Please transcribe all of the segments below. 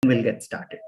we'll get started.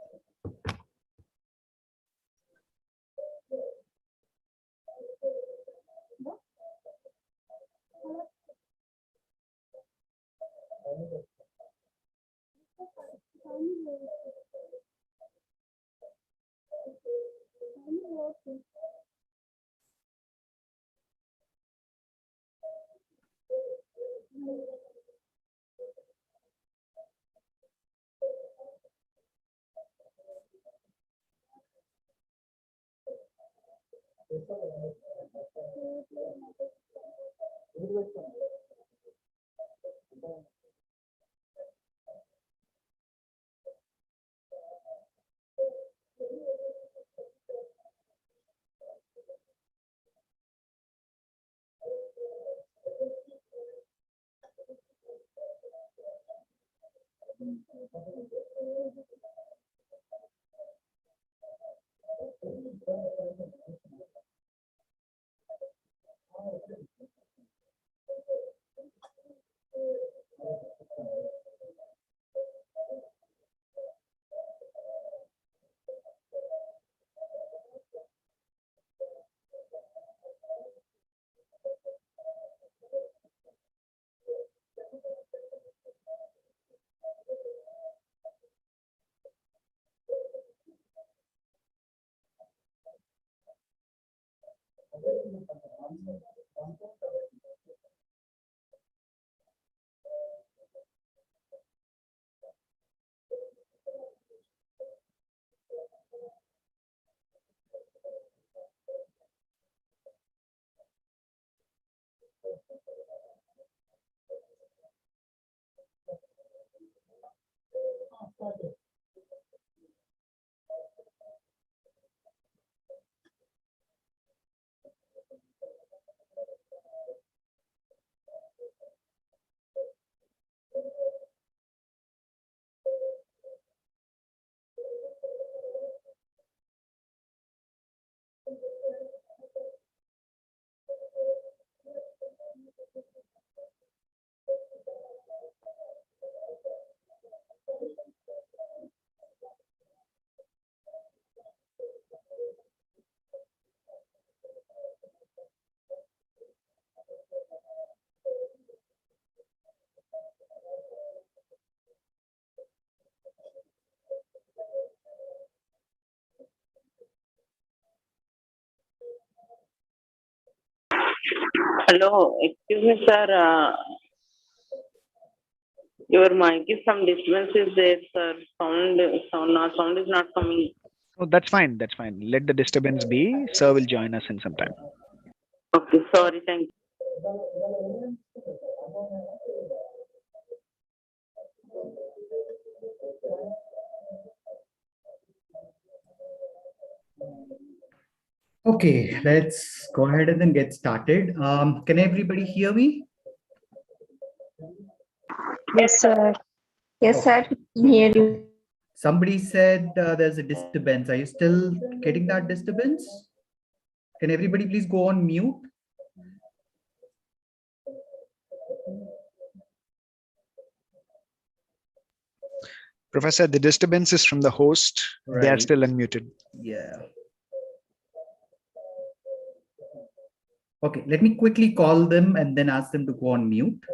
Hello, excuse me, sir. Your mic is some disturbance is there, sir. Sound is not coming. Oh, that's fine. That's fine. Let the disturbance be. Sir will join us in some time. Okay, sorry, thank you. Okay, let's go ahead and then get started. Can everybody hear me? Yes, sir. Yes, sir. Can hear you. Somebody said there's a disturbance. Are you still getting that disturbance? Can everybody please go on mute? Professor, the disturbance is from the host. They are Right. still unmuted. Yeah. Okay, let me quickly call them and then ask them to go on mute.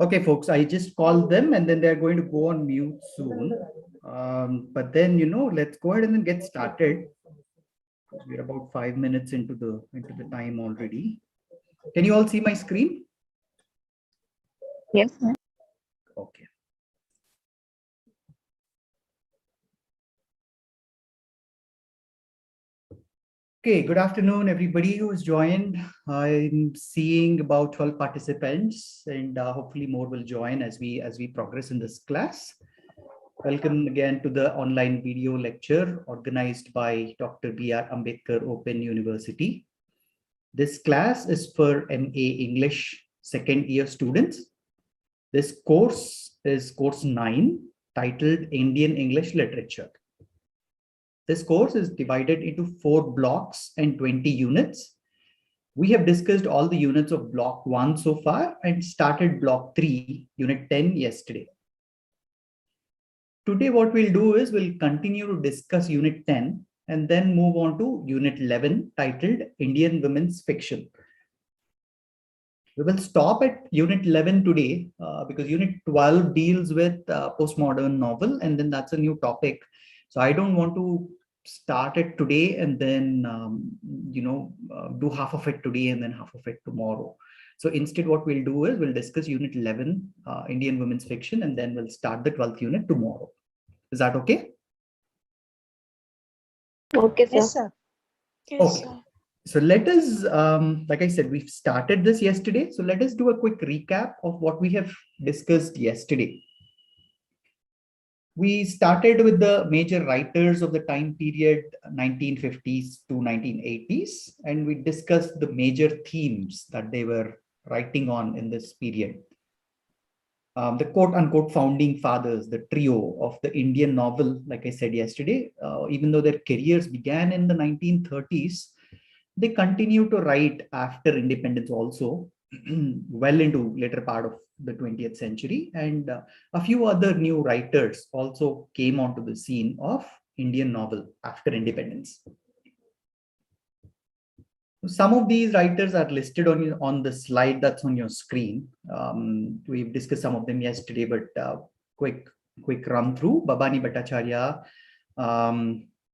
Okay, folks, I just called them and then they're going to go on mute soon. But then, let's go ahead and then get started. We're about 5 minutes into the time already. Can you all see my screen? Yes, sir. Okay. Okay, good afternoon, everybody who has joined. I'm seeing about 12 participants, and hopefully more will join as we progress in this class. Welcome again to the online video lecture organized by Dr. B.R. Ambedkar Open University. This class is for MA English second year students. This course is course 9, titled Indian English Literature. This course is divided into 4 blocks and 20 units. We have discussed all the units of block 1 so far and started block 3, unit 10 yesterday. Today, what we'll do is we'll continue to discuss unit 10 and then move on to unit 11, titled Indian Women's Fiction. We will stop at unit 11 today because unit 12 deals with postmodern novel, and then that's a new topic. So I don't want to start it today and then do half of it today and then half of it tomorrow. So instead, what we'll do is we'll discuss unit 11, Indian Women's Fiction, and then we'll start the 12th unit tomorrow. Is that okay? Okay, sir. Yes, sir. Yes, Okay. sir. So let us, like I said, we've started this yesterday. So let us do a quick recap of what we have discussed yesterday. We started with the major writers of the time period 1950s to 1980s, and we discussed the major themes that they were writing on in this period. The quote-unquote founding fathers, the trio of the Indian novel, like I said yesterday, even though their careers began in the 1930s, they continue to write after independence also, well into later part of the 20th century. And a few other new writers also came onto the scene of Indian novel after independence. Some of these writers are listed on the slide that's on your screen. We've discussed some of them yesterday, but quick run through. Babani Bhattacharya.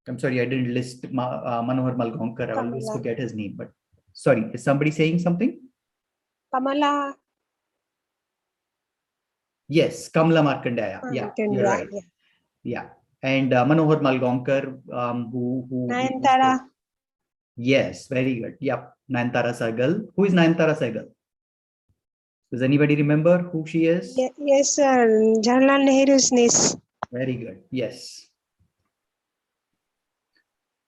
I'm sorry, I didn't list Manohar Malgaonkar. I always forget his name, but sorry, is somebody saying something? Kamala. Yes, Kamala Martinda. Yeah, you're right. Yeah, and Manohar Malgaonkar, who Nayantara. Yes, very good. Yep, Nayantara Sahgal. Who is Nayantara Sahgal? Does anybody remember who she is? Yes, sir. Jawaharlal Nehru's niece. Very good. Yes.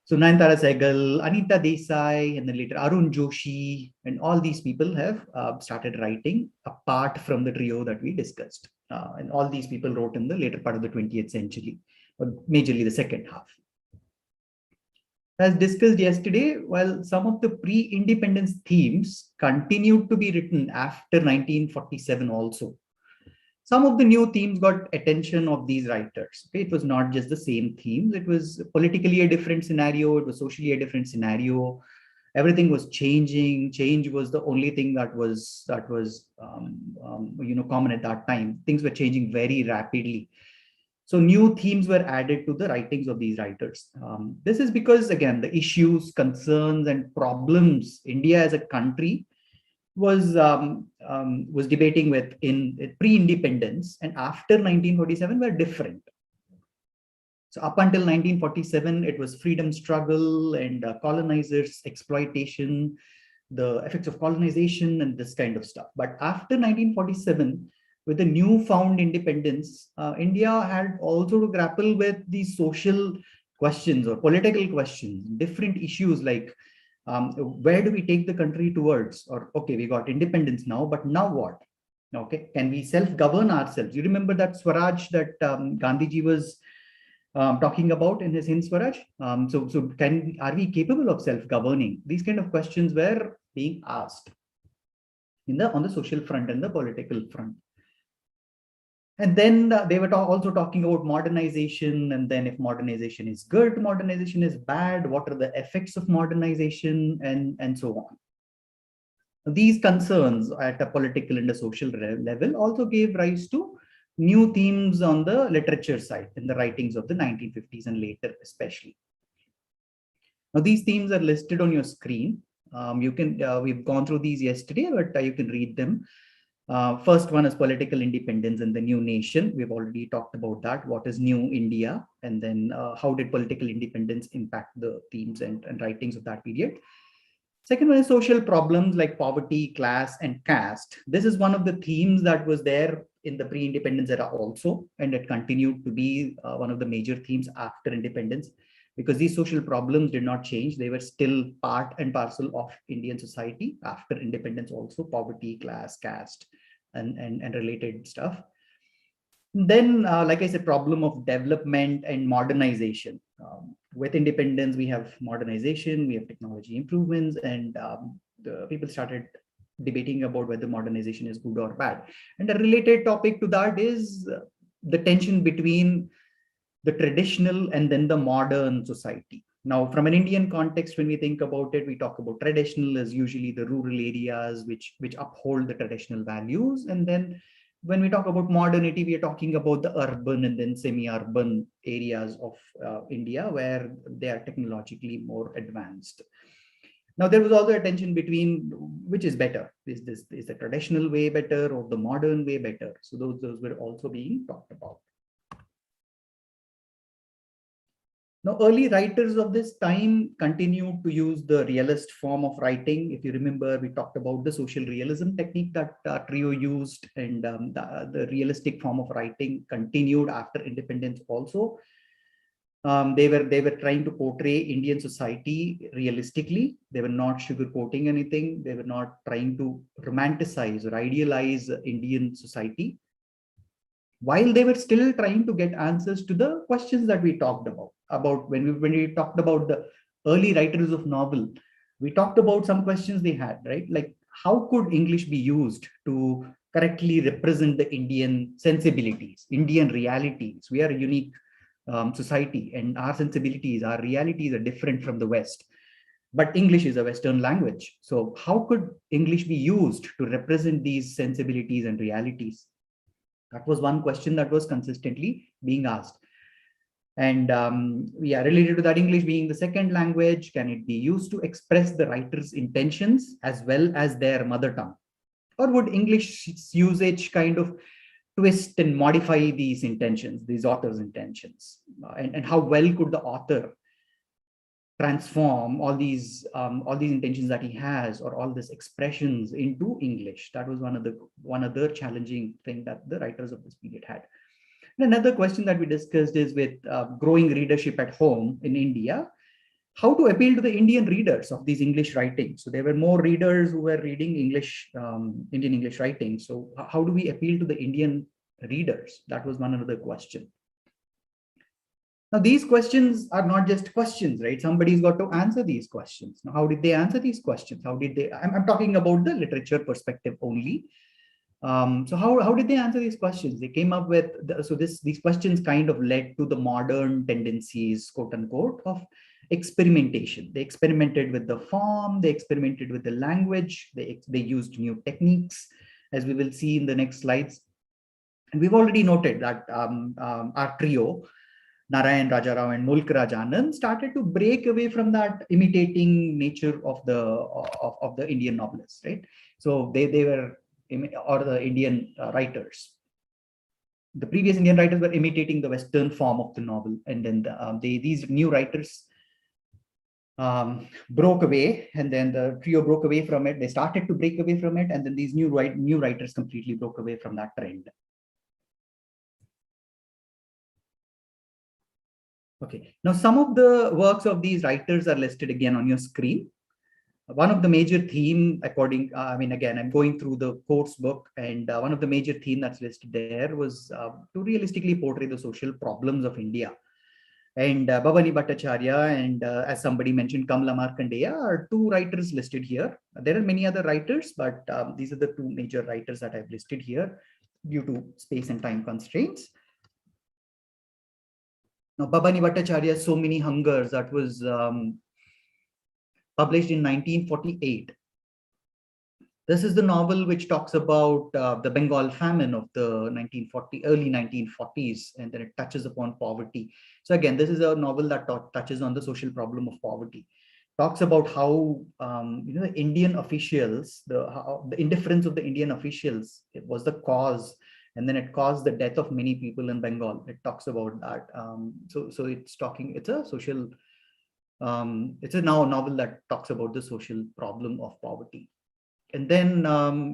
So Nayantara Sahgal, Anita Desai, and then later Arun Joshi, and all these people have started writing apart from the trio that we discussed. And all these people wrote in the later part of the 20th century, or majorly the second half. As discussed yesterday, while some of the pre-independence themes continued to be written after 1947 also, some of the new themes got attention of these writers. Okay? It was not just the same themes. It was politically a different scenario. It was socially a different scenario. Everything was changing. Change was the only thing that was common at that time. Things were changing very rapidly. So new themes were added to the writings of these writers. This is because, again, the issues, concerns, and problems India as a country was debating with in pre-independence and after 1947 were different. So up until 1947, it was freedom struggle and colonizers' exploitation, the effects of colonization and this kind of stuff. But after 1947, with the newfound independence, India had also to grapple with these social questions or political questions, different issues like where do we take the country towards? Or, okay, we got independence now, but now what? Okay, can we self-govern ourselves? You remember that Swaraj that Gandhiji was talking about in his Hind Swaraj? So are we capable of self-governing? These kind of questions were being asked on the social front and the political front. And then they were also talking about modernization. And then if modernization is good, modernization is bad, what are the effects of modernization and so on. These concerns at a political and a social level also gave rise to new themes on the literature side in the writings of the 1950s and later especially. Now these themes are listed on your screen. You can we've gone through these yesterday, but you can read them. First one is political independence and the new nation. We've already talked about that. What is new India? And then how did political independence impact the themes and writings of that period? Second one is social problems like poverty, class, and caste. This is one of the themes that was there in the pre-independence era also, and it continued to be one of the major themes after independence, because these social problems did not change. They were still part and parcel of Indian society after independence also, poverty, class, caste, and related stuff. Then, like I said, problem of development and modernization. With independence, we have modernization, we have technology improvements, and the people started debating about whether modernization is good or bad. And a related topic to that is the tension between the traditional and then the modern society. Now, from an Indian context, when we think about it, we talk about traditional as usually the rural areas which uphold the traditional values. And then when we talk about modernity, we are talking about the urban and then semi-urban areas of India where they are technologically more advanced. Now, there was also a tension between which is better. Is the traditional way better or the modern way better? So those were also being talked about. Now, early writers of this time continued to use the realist form of writing. If you remember, we talked about the social realism technique that Trio used, and the realistic form of writing continued after independence also. They were trying to portray Indian society realistically. They were not sugarcoating anything. They were not trying to romanticize or idealize Indian society, while they were still trying to get answers to the questions that we talked about when we talked about the early writers of novel. We talked about some questions they had, right? Like, how could English be used to correctly represent the Indian sensibilities, Indian realities? We are a unique society, and our sensibilities, our realities are different from the West. But English is a Western language. So how could English be used to represent these sensibilities and realities? That was one question that was consistently being asked. And related to that, English being the second language, can it be used to express the writer's intentions as well as their mother tongue? Or would English usage kind of twist and modify these intentions, these author's intentions? And how well could the author transform all these intentions that he has, or all these expressions, into English? That was one other challenging thing that the writers of this period had. And another question that we discussed is, with growing readership at home in India, how to appeal to the Indian readers of these English writings. So there were more readers who were reading English, Indian English writings. So how do we appeal to the Indian readers? That was one another question. Now, these questions are not just questions, right? Somebody's got to answer these questions. Now, how did they answer these questions? How did they, I'm talking about the literature perspective only. So how did they answer these questions? They came up with, these questions kind of led to the modern tendencies, quote unquote, of experimentation. They experimented with the form, they experimented with the language, they used new techniques, as we will see in the next slides. And we've already noted that our trio, Narayan Rajarao and Mulk Rajanand, started to break away from that imitating nature of the Indian novelists, right? So they were, or the Indian writers. The previous Indian writers were imitating the Western form of the novel, and then these new writers broke away, and then the trio broke away from it. They started to break away from it, and then these new writers completely broke away from that trend. Okay, now some of the works of these writers are listed again on your screen. One of the major theme, again, I'm going through the course book, and one of the major theme that's listed there was to realistically portray the social problems of India. And Babani Bhattacharya and, as somebody mentioned, Kamala Martinda are two writers listed here. There are many other writers, but these are the two major writers that I've listed here due to space and time constraints. Now, Babani Bhattacharya's So Many Hungers, that was published in 1948. This is the novel which talks about the Bengal famine of the early 1940s, and then it touches upon poverty. So again, this is a novel that touches on the social problem of poverty. Talks about how the Indian officials, the indifference of the Indian officials, it was the cause, and then it caused the death of many people in Bengal. It talks about that. So it's a social, it's a novel that talks about the social problem of poverty. And then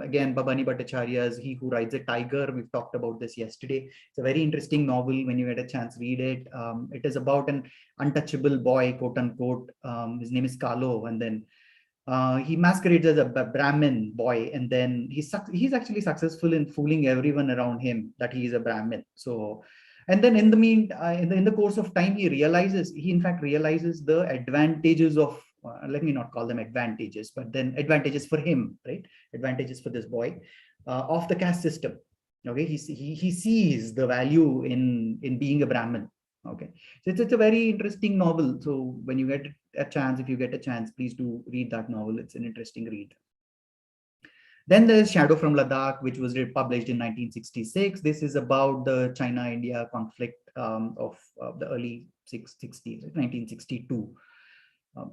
again, Babani Bhattacharya's He Who Rides a Tiger. We've talked about this yesterday. It's a very interesting novel. When you get a chance, read it. It is about an untouchable boy, quote unquote. His name is Kalo, and then he masquerades as a Brahmin boy, and then he's actually successful in fooling everyone around him that he is a Brahmin. So, and then in the course of time, he in fact realizes the advantages of, let me not call them advantages, but then advantages for him, right? Advantages for this boy of the caste system. Okay, he sees the value in being a Brahmin. Okay, so it's a very interesting novel. So when you get a chance, if you get a chance, please do read that novel. It's an interesting read. Then there's Shadow from Ladakh, which was published in 1966. This is about the China-India conflict of the early 60s, 1962.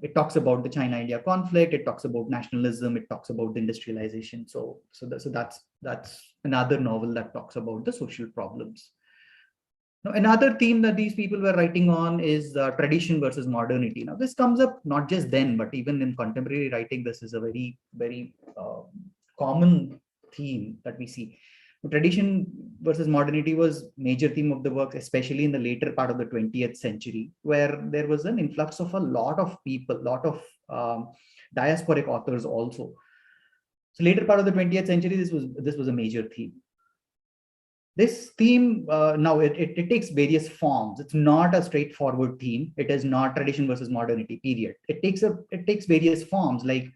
It talks about the China-India conflict. It talks about nationalism. It talks about the industrialization. So that's another novel that talks about the social problems. Now, another theme that these people were writing on is tradition versus modernity. Now, this comes up not just then, but even in contemporary writing. This is a very, very common theme that we see. Tradition versus modernity was major theme of the work, especially in the later part of the 20th century, where there was an influx of a lot of people, lot of diasporic authors also. So later part of the 20th century, this was a major theme. This theme now it takes various forms. It's not a straightforward theme. It is not tradition versus modernity. Period. It takes various forms, like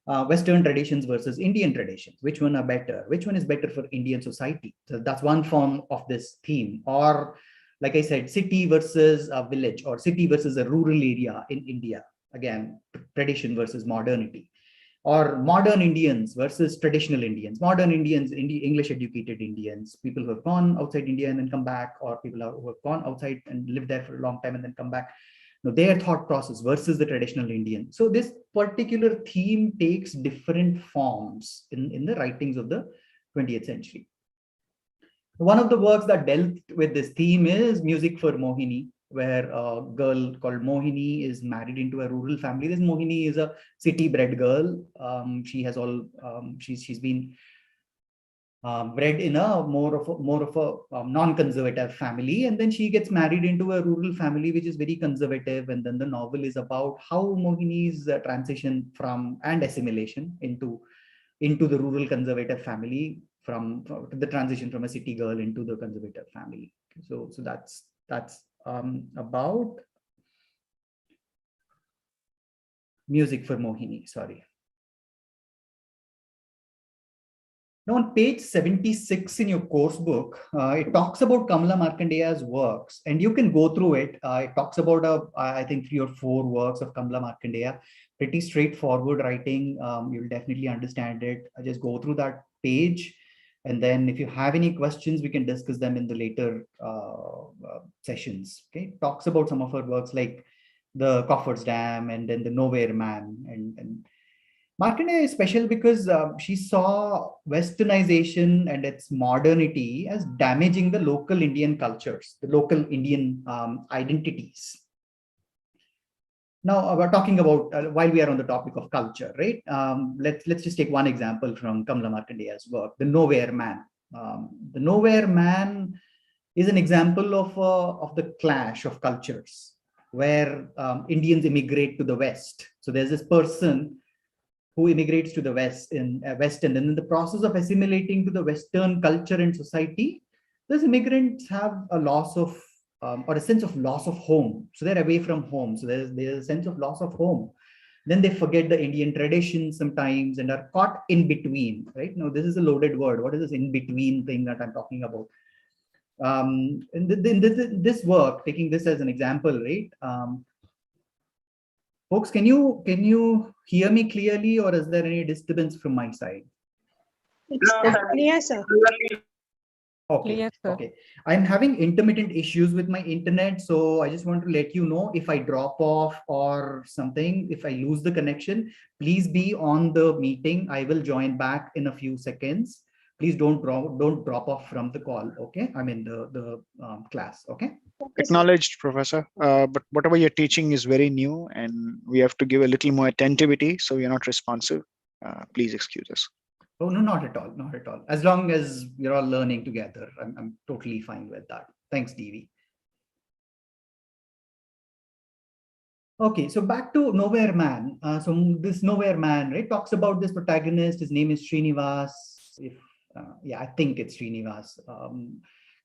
Western traditions versus Indian traditions. Which one are better? Which one is better for Indian society? So that's one form of this theme. Or, like I said, city versus a village, or city versus a rural area in India. Again, tradition versus modernity. Or modern Indians versus traditional Indians. Modern Indians, English educated Indians, people who have gone outside India and then come back, or people who have gone outside and lived there for a long time and then come back. Their thought process versus the traditional Indian. So this particular theme takes different forms in the writings of the 20th century. One of the works that dealt with this theme is Music for Mohini, where a girl called Mohini is married into a rural family. This Mohini is a city-bred girl. She has she's been bred in a more of a non-conservative family, and then she gets married into a rural family which is very conservative. And then the novel is about how Mohini's transition from and assimilation into the rural conservative family, from the transition from a city girl into the conservative family. So that's about Music for Mohini. Sorry. Now, on page 76 in your course book, it talks about Kamala Martinda's works, and you can go through it. It talks about, I think, 3 or 4 works of Kamala Martinda. Pretty straightforward writing. You'll definitely understand it. I just go through that page, and then if you have any questions, we can discuss them in the later sessions. Okay, talks about some of her works like the Coffer's Dam, and then the Nowhere Man, and Martinda is special because she saw Westernization and its modernity as damaging the local Indian cultures, the local Indian identities. Now, we're talking about, while we are on the topic of culture, right? Let's just take one example from Kamala Martinda's work, the Nowhere Man. The Nowhere Man is an example of the clash of cultures, where Indians immigrate to the West. So there's this person who immigrates to the West, and then in the process of assimilating to the Western culture and society, those immigrants have a loss of, or a sense of loss of home. So they're away from home. So there's a sense of loss of home. Then they forget the Indian traditions sometimes and are caught in between, right? Now, this is a loaded word. What is this in between thing that I'm talking about? In this work, taking this as an example, right? Folks, can you hear me clearly, or is there any disturbance from my side? Clear, sir. Okay. Clear, sir. Okay. I'm having intermittent issues with my internet, so I just want to let you know if I drop off or something, if I lose the connection, please be on the meeting. I will join back in a few seconds. Please don't drop off from the call. Okay. I mean the class. Okay. Okay, sir. Acknowledged, Professor. But whatever you're teaching is very new, and we have to give a little more attentivity, so you're not responsive. Please excuse us. Oh, no, not at all. Not at all. As long as we're all learning together, I'm totally fine with that. Thanks, DV. Okay, so back to Nowhere Man. So this Nowhere Man, right, talks about this protagonist. His name is Srinivas. Yeah, I think it's Srinivas,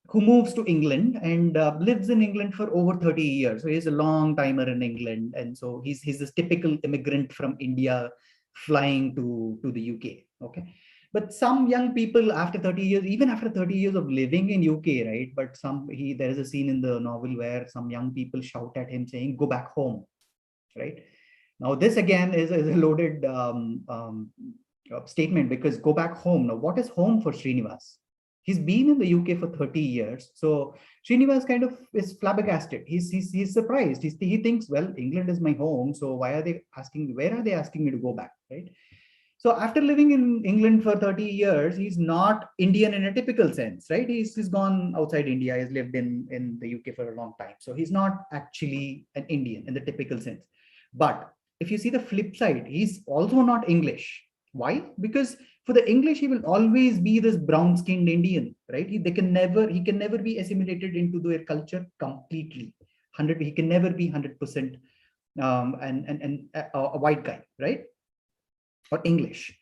who moves to England and lives in England for over 30 years. So he's a long timer in England, and so he's this typical immigrant from India flying to the UK. Okay. But some young people after 30 years, even after 30 years of living in UK, right? But there is a scene in the novel where some young people shout at him saying, "Go back home," right? Now, this again is a loaded statement, because go back home. Now, what is home for Srinivas? He's been in the UK for 30 years. So Srinivas kind of is flabbergasted. He's surprised. He thinks, well, England is my home. So where are they asking me to go back, right? So after living in England for 30 years, he's not Indian in a typical sense, right? He's gone outside India. He's lived in the UK for a long time. So he's not actually an Indian in the typical sense. But if you see the flip side, he's also not English. Why? Because for the English, he will always be this brown-skinned Indian, right? He can never be assimilated into their culture completely. He can never be 100% a white guy, right? Or English.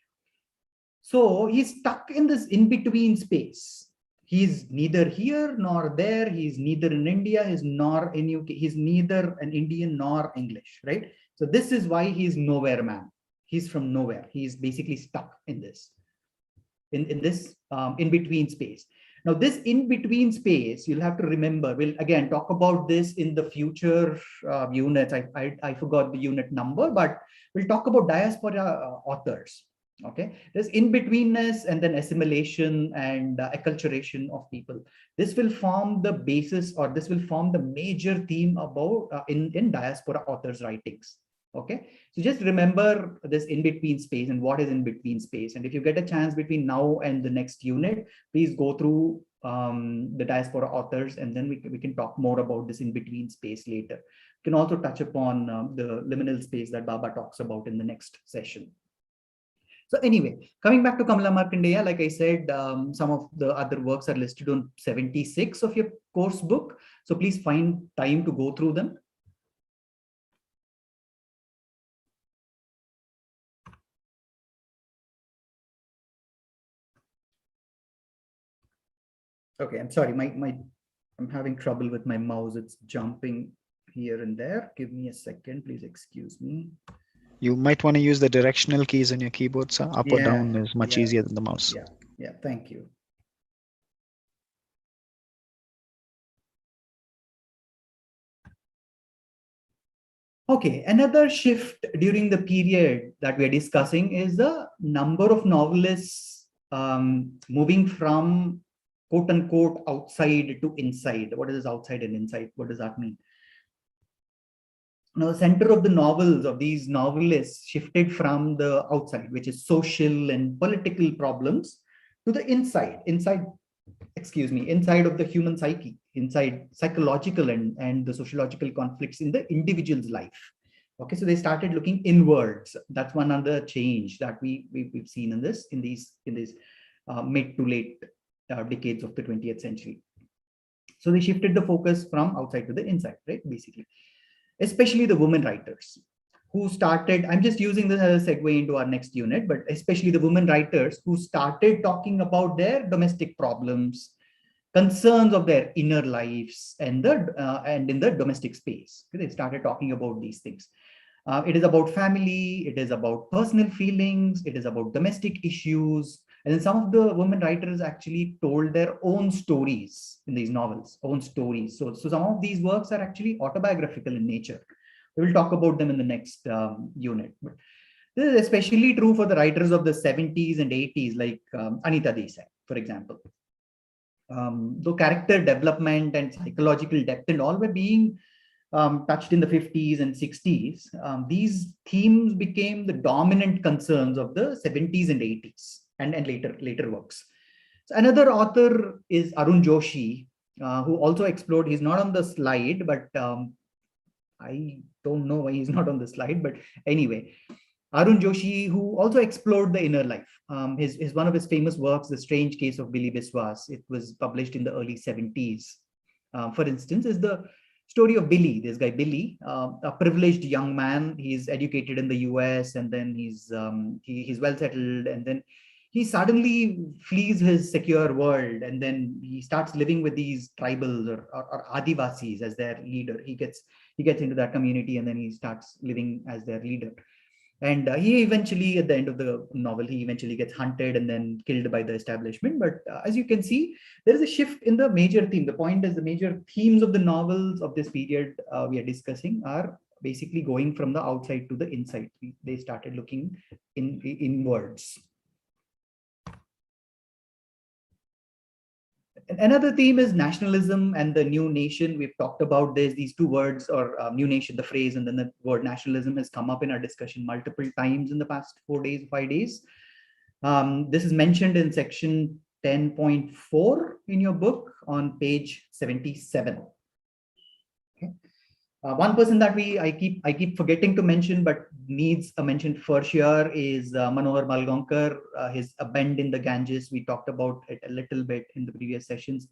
So he's stuck in this in-between space. He's neither here nor there. He's neither in India, he's nor in UK. He's neither an Indian nor English, right? So this is why he's Nowhere Man. He's from nowhere. He's basically stuck in this, in this in-between space. Now, this in-between space, you'll have to remember, we'll again talk about this in the future units. I forgot the unit number, but we'll talk about diaspora authors. Okay, there's in-betweenness and then assimilation and acculturation of people. This will form the basis, or this will form the major theme about in diaspora authors' writings. Okay, so just remember this in-between space and what is in-between space. And if you get a chance between now and the next unit, please go through the diaspora authors, and then we can talk more about this in-between space later. We can also touch upon the liminal space that Baba talks about in the next session. So anyway, coming back to Kamala Martinda, like I said, some of the other works are listed on 76 of your course book. So please find time to go through them. Okay, I'm sorry, I'm having trouble with my mouse. It's jumping here and there. Give me a second, please excuse me. You might want to use the directional keys in your keyboard, sir. Up or down is much easier than the mouse. Yeah, thank you. Okay, another shift during the period that we're discussing is the number of novelists moving from quote unquote outside to inside. What is outside and inside? What does that mean? Now, the center of the novels of these novelists shifted from the outside, which is social and political problems, to the inside of the human psyche, inside psychological and the sociological conflicts in the individual's life. Okay, so they started looking inwards. That's one other change that we've seen in these mid to late decades of the 20th century. So they shifted the focus from outside to the inside, right? Basically, especially the women writers who started, I'm just using this as a segue into our next unit, but especially the women writers who started talking about their domestic problems, concerns of their inner lives, and in the domestic space. They started talking about these things. It is about family, it is about personal feelings, it is about domestic issues. And then some of the women writers actually told their own stories in these novels, own stories. So some of these works are actually autobiographical in nature. We will talk about them in the next unit. But This is especially true for the writers of the 70s and 80s, like Anita Desai, for example. Though character development and psychological depth and all were being touched in the 50s and 60s, these themes became the dominant concerns of the 70s and 80s and later works. So another author is Arun Joshi, who also explored, he's not on the slide, but I don't know why he's not on the slide, but anyway, Arun Joshi, who also explored the inner life. His one of his famous works, The Strange Case of Billy Biswas, it was published in the early 70s. For instance, is the story of Billy, this guy Billy, a privileged young man. He's educated in the US, and then he's well settled, and then he suddenly flees his secure world, and then he starts living with these tribals or Adivasis as their leader. He gets into that community, and then he starts living as their leader. And he eventually, at the end of the novel, he eventually gets hunted and then killed by the establishment. But as you can see, there is a shift in the major theme. The point is the major themes of the novels of this period we are discussing are basically going from the outside to the inside. They started looking inwards. Another theme is nationalism and the new nation. We've talked about this, these two words, or new nation, the phrase, and then the word nationalism has come up in our discussion multiple times in the past 4 days, 5 days. This is mentioned in section 10.4 in your book on page 77. Okay. One person that I keep forgetting to mention, but needs a mention for sure, is Manohar Malgaonkar. His A Bend in the Ganges. We talked about it a little bit in the previous sessions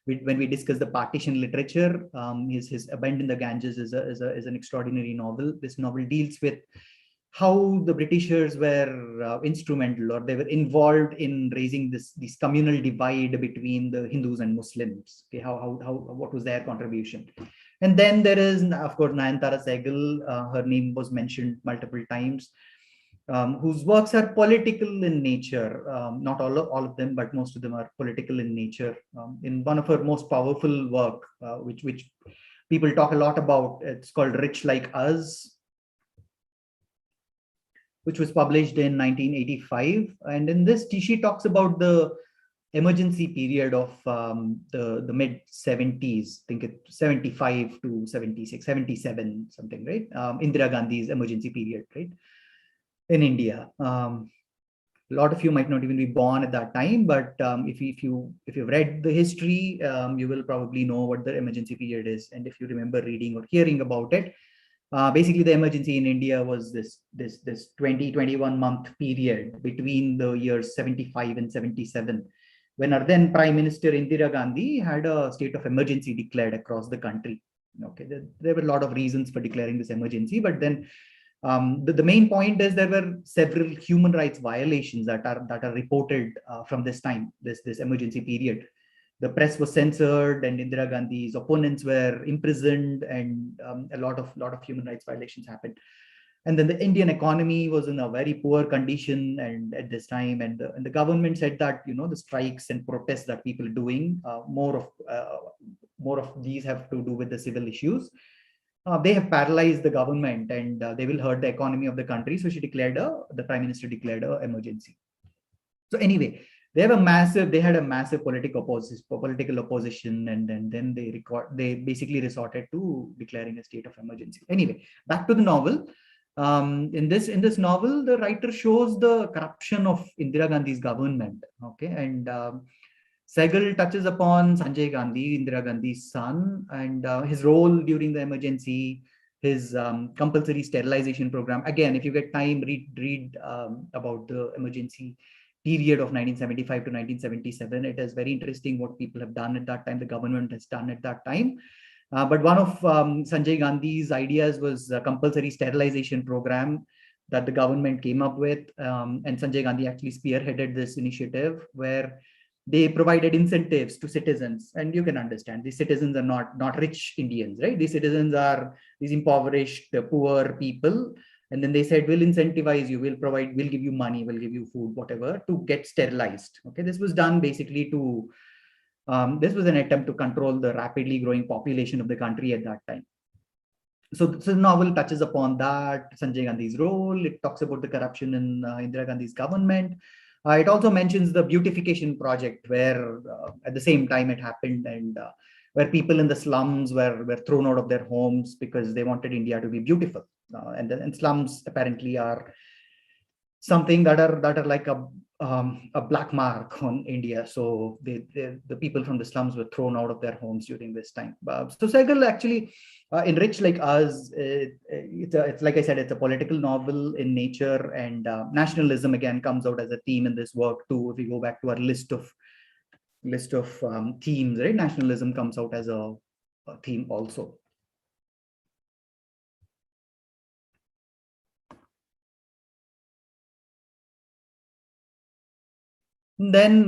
when we discussed the partition literature. His A Bend in the Ganges is an extraordinary novel. This novel deals with how the Britishers were instrumental, or they were involved in raising this communal divide between the Hindus and Muslims. Okay, what was their contribution? And then there is, of course, Nayantara Sehgal. Her name was mentioned multiple times, whose works are political in nature. Not all of them, but most of them are political in nature. In one of her most powerful work, which people talk a lot about, it's called Rich Like Us, which was published in 1985. And in this, she talks about the emergency period of the mid 70s, I think it's 75 to 76, 77, something, right? Indira Gandhi's emergency period, right? In India. A lot of you might not even be born at that time, but if you've read the history, you will probably know what the emergency period is. And if you remember reading or hearing about it, basically the emergency in India was this 21 month period between the years 75 and 77, when our then Prime Minister Indira Gandhi had a state of emergency declared across the country. Okay, there were a lot of reasons for declaring this emergency, but then the main point is there were several human rights violations that are reported from this time, this emergency period. The press was censored, and Indira Gandhi's opponents were imprisoned, and a lot of human rights violations happened. And then the Indian economy was in a very poor condition, and at this time, and the government said that the strikes and protests that people are doing, more of these have to do with the civil issues. They have paralyzed the government, and they will hurt the economy of the country. So the Prime Minister declared an emergency. So anyway, they had a massive political opposition, and then they basically resorted to declaring a state of emergency. Anyway, back to the novel. In this novel, the writer shows the corruption of Indira Gandhi's government. Okay, and Sehgal touches upon Sanjay Gandhi, Indira Gandhi's son, and his role during the emergency, his compulsory sterilization program. Again, if you get time, read about the emergency period of 1975 to 1977. It is very interesting what people have done at that time, the government has done at that time. But one of Sanjay Gandhi's ideas was a compulsory sterilization program that the government came up with. And Sanjay Gandhi actually spearheaded this initiative, where they provided incentives to citizens. And you can understand, these citizens are not rich Indians, right? These citizens are these impoverished, poor people. And then they said, we'll incentivize you, we'll give you money, we'll give you food, whatever, to get sterilized. Okay, this was done basically to this was an attempt to control the rapidly growing population of the country at that time. so the novel touches upon that, Sanjay Gandhi's role. It talks about the corruption in Indira Gandhi's government. It also mentions the beautification project, where at the same time it happened, and where people in the slums were thrown out of their homes because they wanted India to be beautiful. And slums apparently are something that are like a black mark on India. So the people from the slums were thrown out of their homes during this time. So Sehgal actually, enriched like us, it's like I said, it's a political novel in nature, and nationalism again comes out as a theme in this work too. If we go back to our list of themes, right? Nationalism comes out as a theme also. Then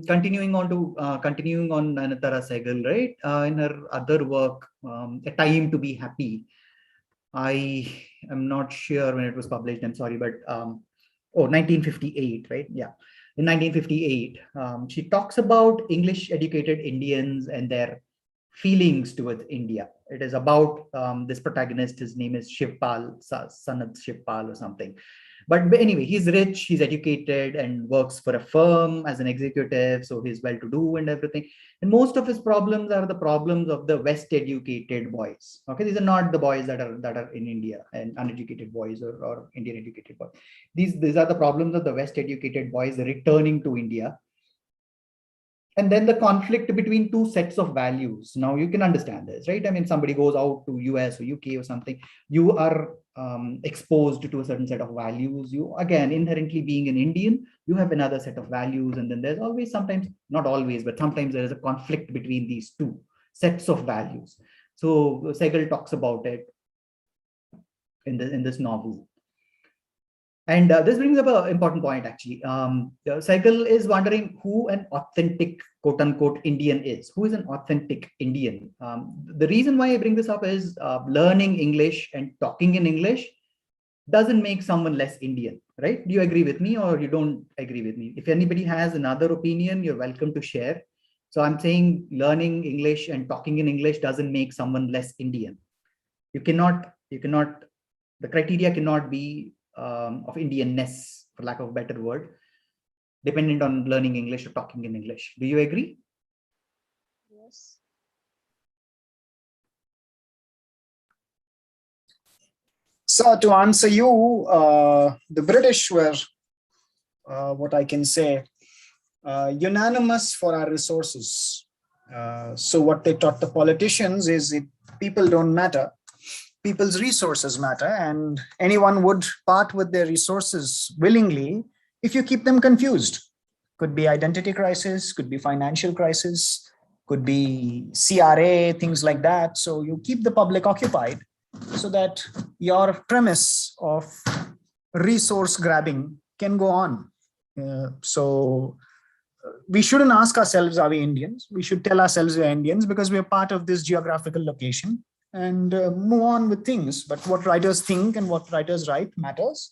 continuing on Anantara Sehgal, right? In her other work, A Time to Be Happy. I am not sure when it was published. I'm sorry, but 1958, right? Yeah, in 1958, she talks about English-educated Indians and their feelings towards India. It is about this protagonist. His name is Shivpal, Sanat Shivpal or something. But anyway, he's rich, he's educated, and works for a firm as an executive. So he's well-to-do and everything. And most of his problems are the problems of the West-educated boys. Okay, these are not the boys that are in India, and uneducated boys or Indian educated boys. These are the problems of the West-educated boys returning to India. And then the conflict between two sets of values. Now you can understand this, right? I mean, somebody goes out to US or UK or something, you are exposed to a certain set of values. You, again, inherently being an Indian, you have another set of values. And then there's always, sometimes, not always, but sometimes there is a conflict between these two sets of values. So Sehgal talks about it in this novel. And this brings up an important point, actually. Sehgal is wondering who an authentic, quote unquote, Indian is. Who is an authentic Indian? The reason why I bring this up is learning English and talking in English doesn't make someone less Indian, right? Do you agree with me, or you don't agree with me? If anybody has another opinion, you're welcome to share. So I'm saying learning English and talking in English doesn't make someone less Indian. You cannot, the criteria cannot be of Indianness, for lack of a better word, dependent on learning English or talking in English. Do you agree? Yes. So to answer you, the British were, what I can say, unanimous for our resources. So what they taught the politicians is people don't matter. People's resources matter, and anyone would part with their resources willingly if you keep them confused. Could be identity crisis, could be financial crisis, could be CRA, things like that. So you keep the public occupied so that your premise of resource grabbing can go on. So we shouldn't ask ourselves, are we Indians? We should tell ourselves we're Indians because we're part of this geographical location, and move on with things. But what writers think and what writers write matters.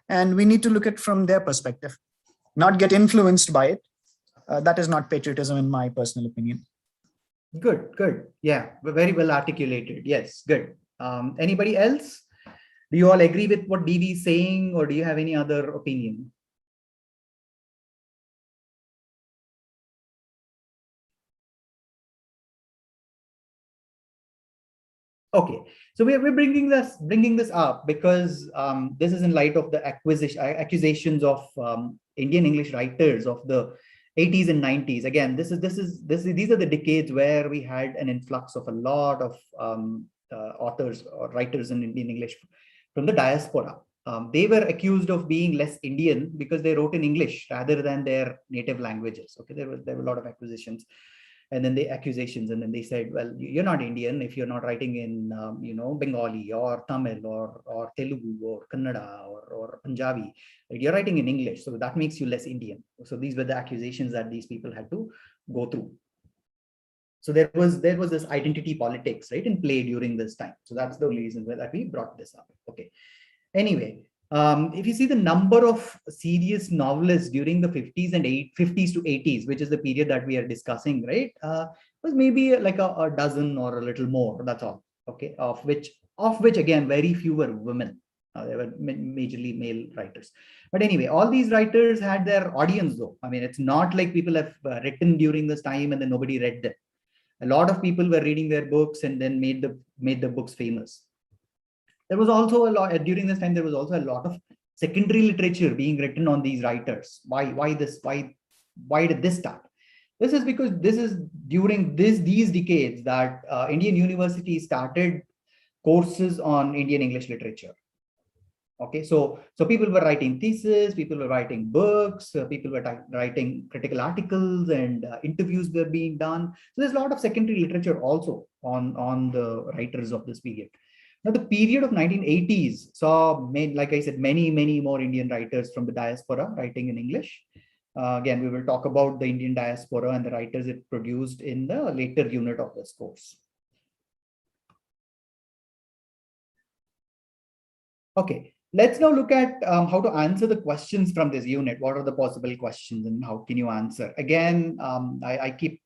And we need to look at it from their perspective, not get influenced by it. That is not patriotism, in my personal opinion. Good, good. Yeah, very well articulated. Yes, good. Anybody else? Do you all agree with what DV is saying, or do you have any other opinion? Okay, so we're bringing this up because this is in light of the accusations of Indian English writers of the 80s and 90s. Again, these are the decades where we had an influx of a lot of authors or writers in Indian English from the diaspora. They were accused of being less Indian because they wrote in English rather than their native languages. Okay, there were a lot of accusations. And then accusations, and then they said, well, you're not Indian if you're not writing in, Bengali or Tamil or Telugu or Kannada or Punjabi. Right? You're writing in English, so that makes you less Indian. So these were the accusations that these people had to go through. So there was this identity politics, right, in play during this time. So that's the only reason that we brought this up. Okay. Anyway. If you see the number of serious novelists during the 50s to 80s, which is the period that we are discussing, right, was maybe like a dozen or a little more. That's all. Okay, of which of which again, very few were women. They were majorly male writers. But anyway, all these writers had their audience though. I mean, it's not like people have written during this time and then nobody read them. A lot of people were reading their books and then made the books famous. There was also a lot during this time. There was also a lot of secondary literature being written on these writers. Why did this start? This is because this is during these decades that Indian universities started courses on Indian English literature. Okay, so people were writing theses, people were writing books, people were writing critical articles, and interviews were being done. So there's a lot of secondary literature also on the writers of this period. Now, the period of 1980s saw, like I said, many more Indian writers from the diaspora writing in English. Again, we will talk about the Indian diaspora and the writers it produced in the later unit of this course. Okay, let's now look at how to answer the questions from this unit. What are the possible questions and how can you answer? Again, I keep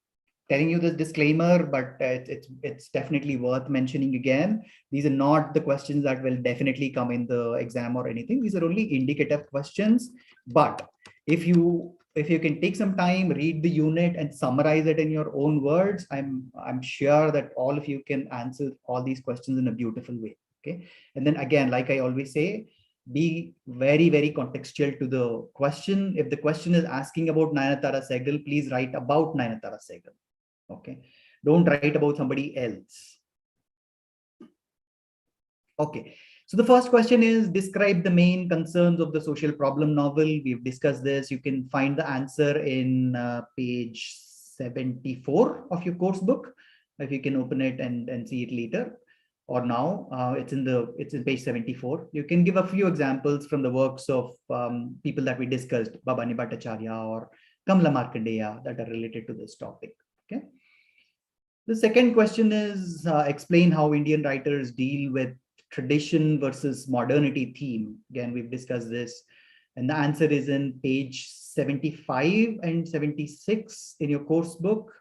telling you this disclaimer, but it's definitely worth mentioning again. These are not the questions that will definitely come in the exam or anything. These are only indicative questions. But if you can take some time, read the unit and summarize it in your own words, I'm sure that all of you can answer all these questions in a beautiful way. Okay, and then again, like I always say, be very contextual to the question. If the question is asking about Nayanthara Sehgal, please write about Nayanthara Sehgal. Okay, don't write about somebody else. Okay, so the first question is, describe the main concerns of the social problem novel. We've discussed this. You can find the answer in page 74 of your course book. If you can open it and see it later. Or now it's in page 74. You can give a few examples from the works of people that we discussed, Babani Bhattacharya or Kamala Martinda, that are related to this topic. Okay. The second question is explain how Indian writers deal with tradition versus modernity theme. Again, we've discussed this, and the answer is in page 75 and 76 in your course book.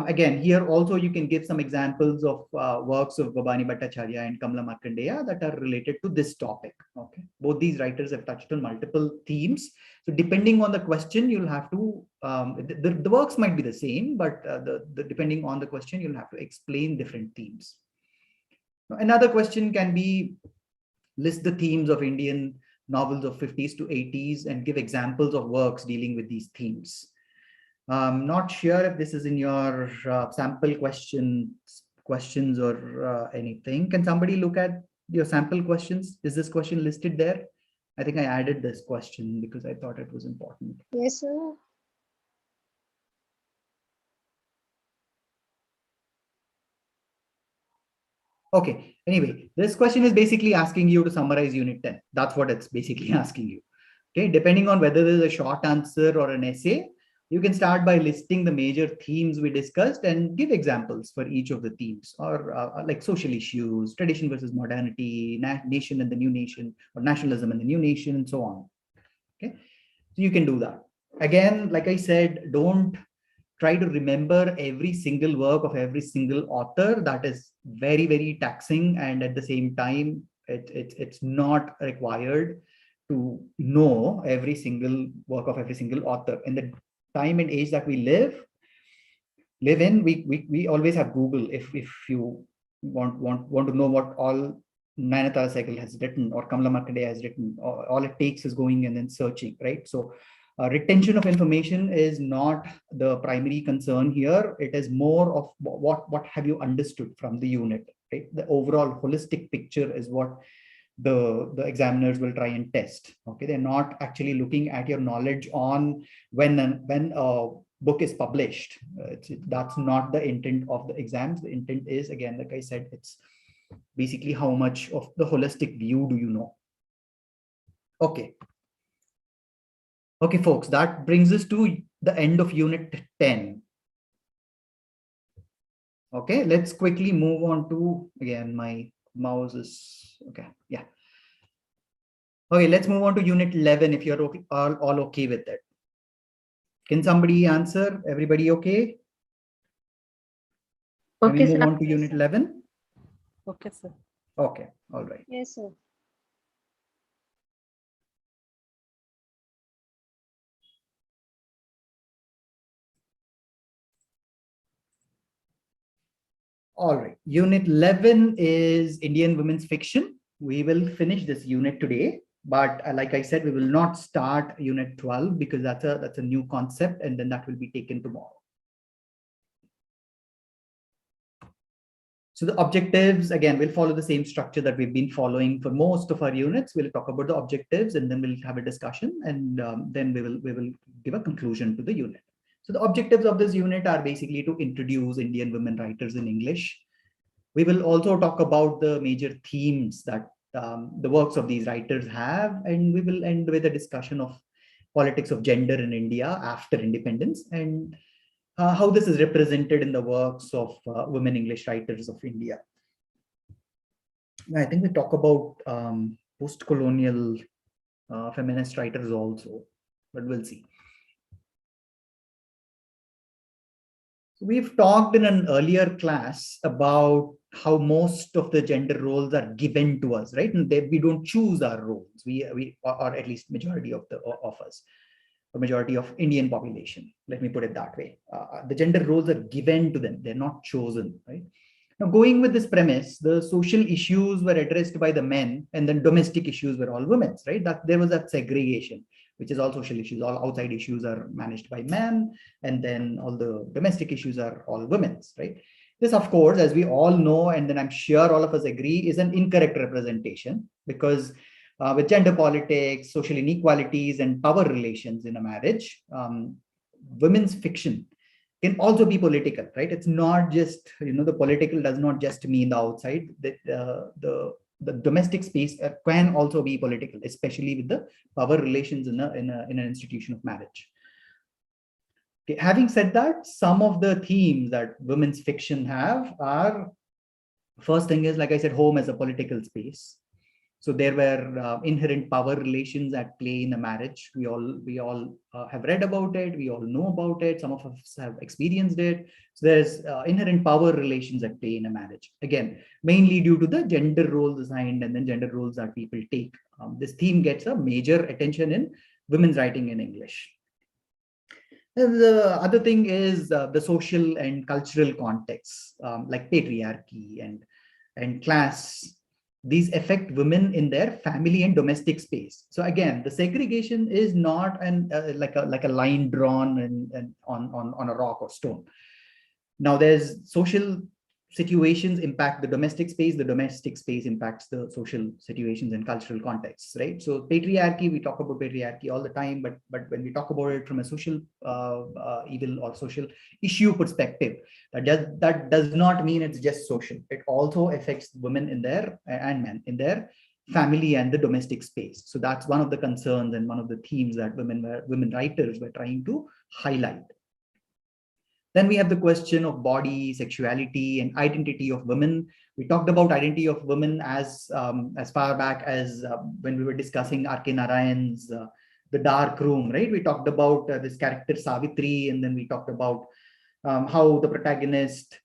Again, here also you can give some examples of works of Babani Bhattacharya and Kamala Martinda that are related to this topic. Okay, both these writers have touched on multiple themes. So depending on the question, you'll have to, the works might be the same, but depending on the question, you'll have to explain different themes. Another question can be, list the themes of Indian novels of 50s to 80s and give examples of works dealing with these themes. I'm not sure if this is in your sample questions or anything. Can somebody look at your sample questions? Is this question listed there? I think I added this question because I thought it was important. Yes, sir. Okay, anyway, this question is basically asking you to summarize unit 10. That's what it's basically asking you. Okay, depending on whether there's a short answer or an essay, you can start by listing the major themes we discussed and give examples for each of the themes, or like social issues, tradition versus modernity, nation and the new nation, or nationalism and the new nation, and so on. Okay, so you can do that. Again, like I said, don't try to remember every single work of every single author. That is very taxing, and at the same time, it's not required to know every single work of every single author. In the time and age that we live in, we always have Google. If you want to know what all Nayanthara Sehgal has written or Kamala Martinda has written, all it takes is going and then searching, right? So retention of information is not the primary concern here. It is more of what have you understood from the unit, right? The overall holistic picture is what the examiners will try and test. Okay, they're not actually looking at your knowledge on when a book is published. That's not the intent of the exams. The intent is, again, like I said, it's basically how much of the holistic view do you know. Okay, folks, that brings us to the end of unit 10. Okay, let's quickly move on to, again, my mouse is okay. Yeah. Okay, let's move on to unit 11 if you're okay, all okay with it. Can somebody answer? Everybody okay? Okay, Can we move sir. on to unit 11? Okay, sir. Okay, all right. Yes, sir. All right. Unit 11 is Indian women's fiction. We will finish this unit today, but like I said, we will not start unit 12 because that's a new concept, and then that will be taken tomorrow. So the objectives, again, we'll follow the same structure that we've been following for most of our units. We'll talk about the objectives, and then we'll have a discussion, and then we will give a conclusion to the unit. So the objectives of this unit are basically to introduce Indian women writers in English. We will also talk about the major themes that the works of these writers have, and we will end with a discussion of politics of gender in India after independence, and how this is represented in the works of women English writers of India. I think we talk about post-colonial feminist writers also, but we'll see. We've talked in an earlier class about how most of the gender roles are given to us, right? And we don't choose our roles. We or at least majority of us, the majority of Indian population. Let me put it that way. The gender roles are given to them; they're not chosen, right? Now, going with this premise, the social issues were addressed by the men, and then domestic issues were all women's, right? That there was that segregation, which is all social issues. All outside issues are managed by men, and then all the domestic issues are all women's, right? This, of course, as we all know, and then I'm sure all of us agree, is an incorrect representation, because with gender politics, social inequalities, and power relations in a marriage, women's fiction can also be political, right? It's not just, the political does not just mean the outside. The domestic space can also be political, especially with the power relations in an institution of marriage. Okay, having said that, some of the themes that women's fiction have are, first thing is, like I said, home as a political space. So there were inherent power relations at play in a marriage. We all have read about it. We all know about it. Some of us have experienced it. So there's inherent power relations at play in a marriage. Again, mainly due to the gender roles assigned and then gender roles that people take. This theme gets a major attention in women's writing in English. The other thing is the social and cultural contexts, like patriarchy and class. These affect women in their family and domestic space. So again, the segregation is not like a line drawn on a rock or stone. Now, there's social situations impact the domestic space impacts the social situations and cultural contexts, right? So patriarchy, we talk about patriarchy all the time, but when we talk about it from a social evil or social issue perspective, that does not mean it's just social. It also affects women in their and men in their family and the domestic space. So that's one of the concerns and one of the themes that women writers were trying to highlight. Then we have the question of body, sexuality, and identity of women. We talked about identity of women as far back as when we were discussing R.K. Narayan's The Dark Room, right? We talked about this character Savitri, and then we talked about how the protagonist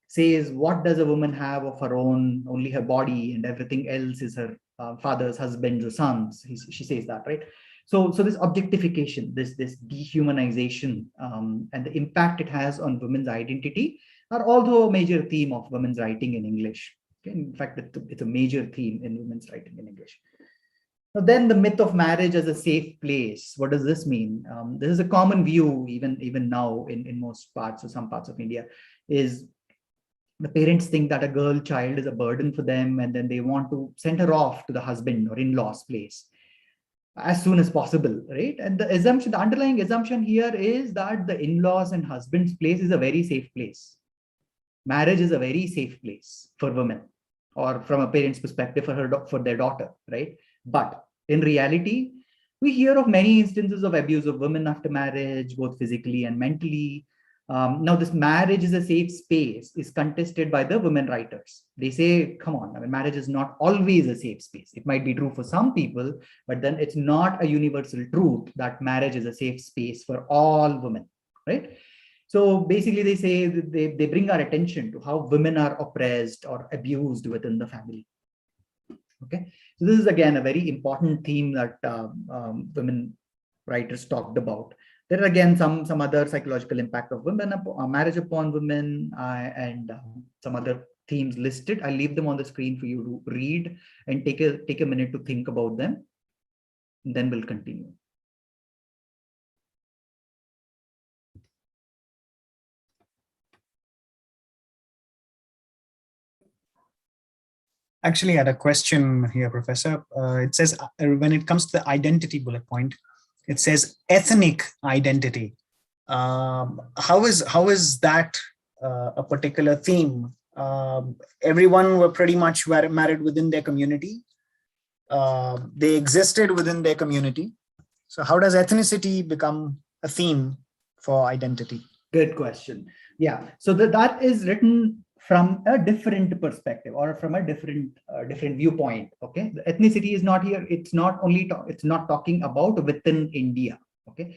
says, what does a woman have of her own? Only her body, and everything else is her father's, husband's, or son's. She says that, right? So this objectification, this dehumanization, and the impact it has on women's identity are also a major theme of women's writing in English. Okay? In fact, it's a major theme in women's writing in English. Now, then the myth of marriage as a safe place. What does this mean? This is a common view even now in most parts or some parts of India, is the parents think that a girl child is a burden for them, and then they want to send her off to the husband or in-laws place as soon as possible, right? And the underlying assumption here is that the in-laws and husband's place is a very safe place. Marriage is a very safe place for women, or from a parent's perspective for their daughter, right? But in reality, we hear of many instances of abuse of women after marriage, both physically and mentally. Now, this marriage is a safe space is contested by the women writers. They say, come on, I mean, marriage is not always a safe space. It might be true for some people, but then it's not a universal truth that marriage is a safe space for all women, right? So basically, they say that they bring our attention to how women are oppressed or abused within the family. Okay, so this is again a very important theme that women writers talked about. There are again some other psychological impact of women, marriage upon women, and some other themes listed. I'll leave them on the screen for you to read and take a minute to think about them. And then we'll continue. Actually, I had a question here, Professor. It says, when it comes to the identity bullet point, it says ethnic identity. How is that a particular theme? Everyone were pretty much married within their community. They existed within their community. So how does ethnicity become a theme for identity? Good question. Yeah, so that is written from a different perspective or from a different viewpoint. Okay, the ethnicity is not here. It's not talking about within India. Okay,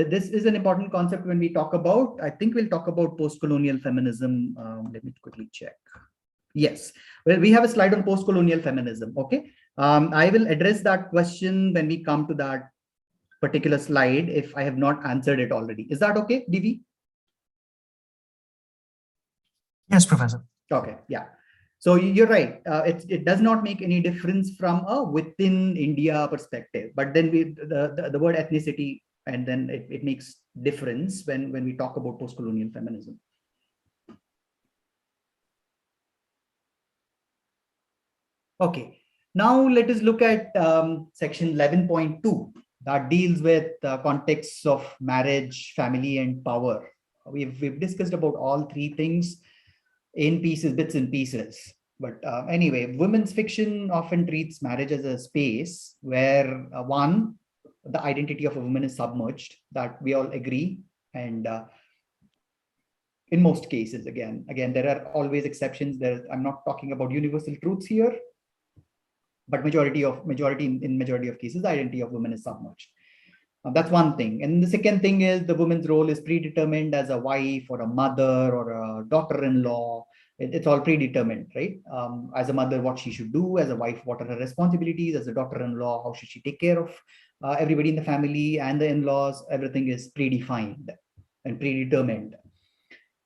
this is an important concept when we talk about. I think we'll talk about post-colonial feminism. Let me quickly check. Yes, well, we have a slide on post-colonial feminism. Okay, I will address that question when we come to that particular slide if I have not answered it already. Is that okay, DV? Yes, Professor. Okay, yeah. So you're right. It does not make any difference from a within India perspective. But then the word ethnicity, and then it makes difference when we talk about post-colonial feminism. Okay. Now let us look at section 11.2 that deals with contexts of marriage, family, and power. We've discussed about all three things in pieces, bits and pieces. But anyway, women's fiction often treats marriage as a space where one, the identity of a woman is submerged, that we all agree. And in most cases, again, there are always exceptions. I'm not talking about universal truths here, but majority of cases, the identity of women is submerged. That's one thing. And the second thing is the woman's role is predetermined as a wife or a mother or a daughter-in-law. It's all predetermined, right? As a mother, what she should do. As a wife, what are her responsibilities. As a daughter-in-law, how should she take care of everybody in the family and the in-laws. Everything is predefined and predetermined.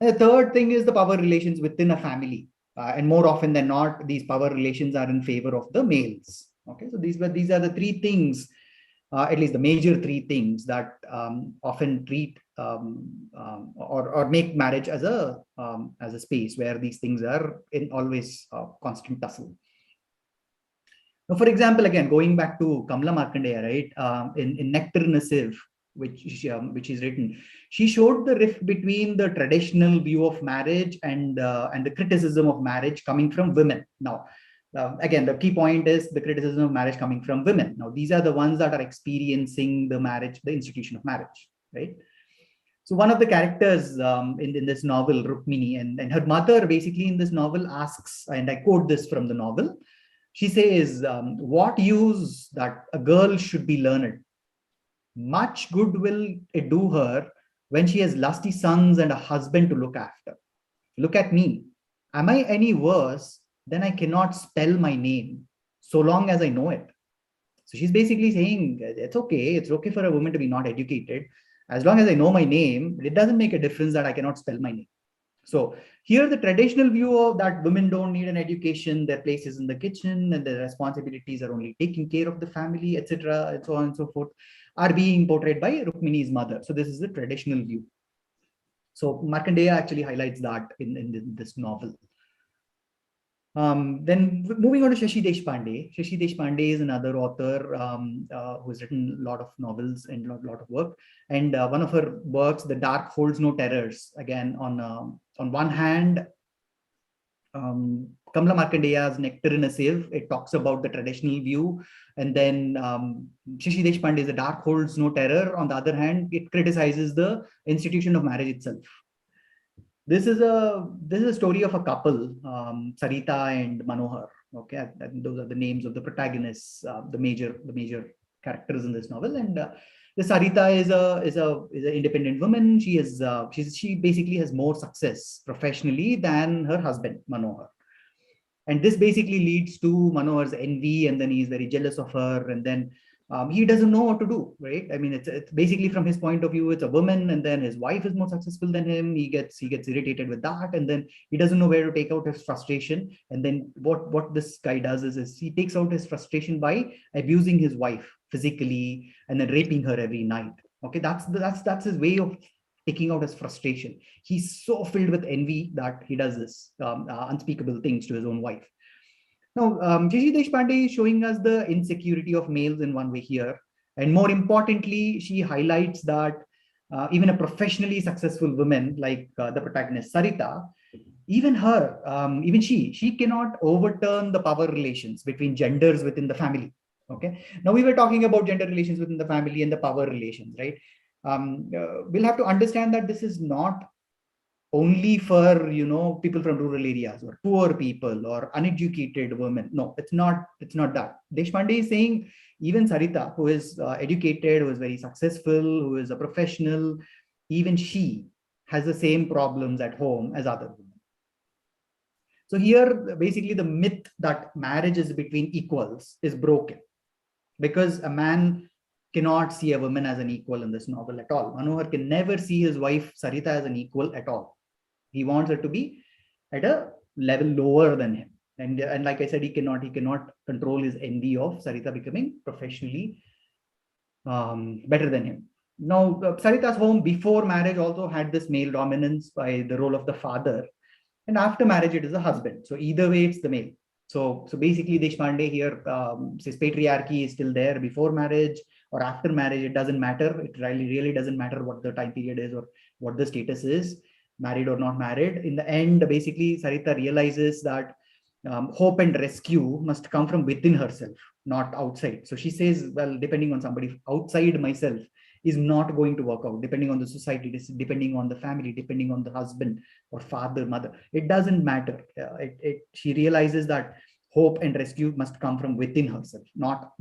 And the third thing is the power relations within a family. And more often than not, these power relations are in favor of the males. Okay, so these are the three things, at least the major three things that often treat or make marriage as a space where these things are in always constant tussle. Now, for example, again going back to Kamala Martinda, right? In Nectar in a Sieve, which is written, she showed the rift between the traditional view of marriage and the criticism of marriage coming from women. Now, again, the key point is the criticism of marriage coming from women. Now, these are the ones that are experiencing the marriage, the institution of marriage, right? So one of the characters in this novel, Rukmini, and her mother basically in this novel asks, and I quote this from the novel, she says, what use that a girl should be learned? Much good will it do her when she has lusty sons and a husband to look after. Look at me. Am I any worse than I cannot spell my name so long as I know it? So she's basically saying it's okay for a woman to be not educated. As long as I know my name, it doesn't make a difference that I cannot spell my name. So here the traditional view of that women don't need an education, their place is in the kitchen and their responsibilities are only taking care of the family, etc., and so on and so forth, are being portrayed by Rukmini's mother. So this is the traditional view. So Markandeya actually highlights that in this novel. Then moving on to Shashi Deshpande. Shashi Deshpande is another author who has written a lot of novels and a lot of work. And one of her works, The Dark Holds No Terrors. Again, on one hand, Kamala Markandeya's Nectar in a Sieve, it talks about the traditional view. And then Shashi Deshpande's The Dark Holds No Terror, on the other hand, it criticizes the institution of marriage itself. This is a story of a couple, Sarita and Manohar. Okay, and those are the names of the protagonists, the major characters in this novel. And the Sarita is an independent woman. She basically has more success professionally than her husband Manohar. And this basically leads to Manohar's envy, and then he's very jealous of her, and then he doesn't know what to do, right? I mean, it's basically from his point of view, it's a woman, and then his wife is more successful than him. He gets irritated with that, and then he doesn't know where to take out his frustration. And then what this guy does is he takes out his frustration by abusing his wife physically and then raping her every night. Okay, that's his way of taking out his frustration. He's so filled with envy that he does this unspeakable things to his own wife. Now, Gigi Deshpande is showing us the insecurity of males in one way here. And more importantly, she highlights that even a professionally successful woman like the protagonist Sarita, even her, even she cannot overturn the power relations between genders within the family. Okay. Now we were talking about gender relations within the family and the power relations, right? We'll have to understand that this is not only for people from rural areas or poor people or uneducated women. No, it's not that. Deshpande is saying even Sarita, who is educated, who is very successful, who is a professional, even she has the same problems at home as other women. So here basically the myth that marriage is between equals is broken, because a man cannot see a woman as an equal in this novel at all. Manohar can never see his wife Sarita as an equal at all. He wants her to be at a level lower than him. And like I said, he cannot control his envy of Sarita becoming professionally better than him. Now, Sarita's home before marriage also had this male dominance by the role of the father. And after marriage, it is the husband. So either way, it's the male. So basically, Deshpande here says patriarchy is still there before marriage or after marriage. It doesn't matter. It really doesn't matter what the time period is or what the status is, married or not married. In the end, basically, Sarita realizes that hope and rescue must come from within herself, not outside. So she says, well, depending on somebody outside myself is not going to work out, depending on the society, depending on the family, depending on the husband or father, mother. It doesn't matter. She realizes that hope and rescue must come from within herself, not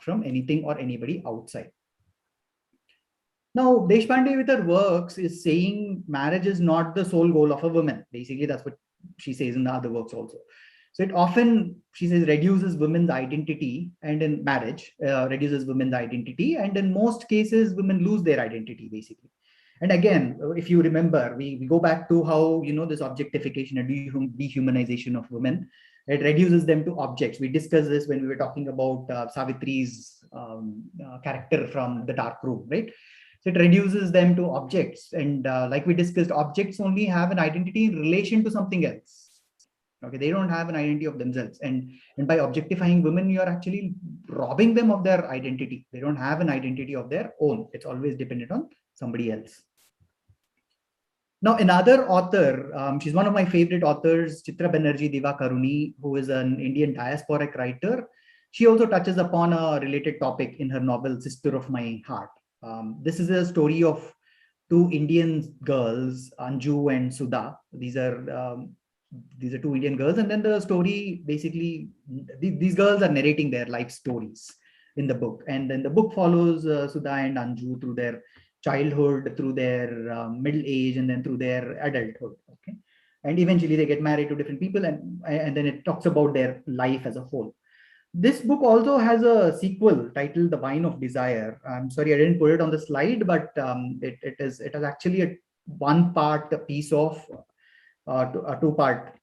from anything or anybody outside. Now, Deshpande with her works is saying marriage is not the sole goal of a woman. Basically, that's what she says in the other works also. So it often, she says, reduces women's identity, and in marriage, reduces women's identity. And in most cases, women lose their identity, basically. And again, if you remember, we go back to how, this objectification and dehumanization of women, it reduces them to objects. We discussed this when we were talking about Savitri's character from The Dark Room, right? So it reduces them to objects. And like we discussed, objects only have an identity in relation to something else. Okay, they don't have an identity of themselves. And by objectifying women, you're actually robbing them of their identity. They don't have an identity of their own. It's always dependent on somebody else. Now, another author, she's one of my favorite authors, Chitra Banerjee Divakaruni, who is an Indian diasporic writer. She also touches upon a related topic in her novel, Sister of My Heart. This is a story of two Indian girls, Anju and Sudha. These are two Indian girls, and then the story basically, these girls are narrating their life stories in the book, and then the book follows Sudha and Anju through their childhood, through their middle age, and then through their adulthood. Okay, and eventually they get married to different people, and then it talks about their life as a whole. This book also has a sequel titled The Wine of Desire. I'm sorry, I didn't put it on the slide, but it is actually a one-part piece of a two-part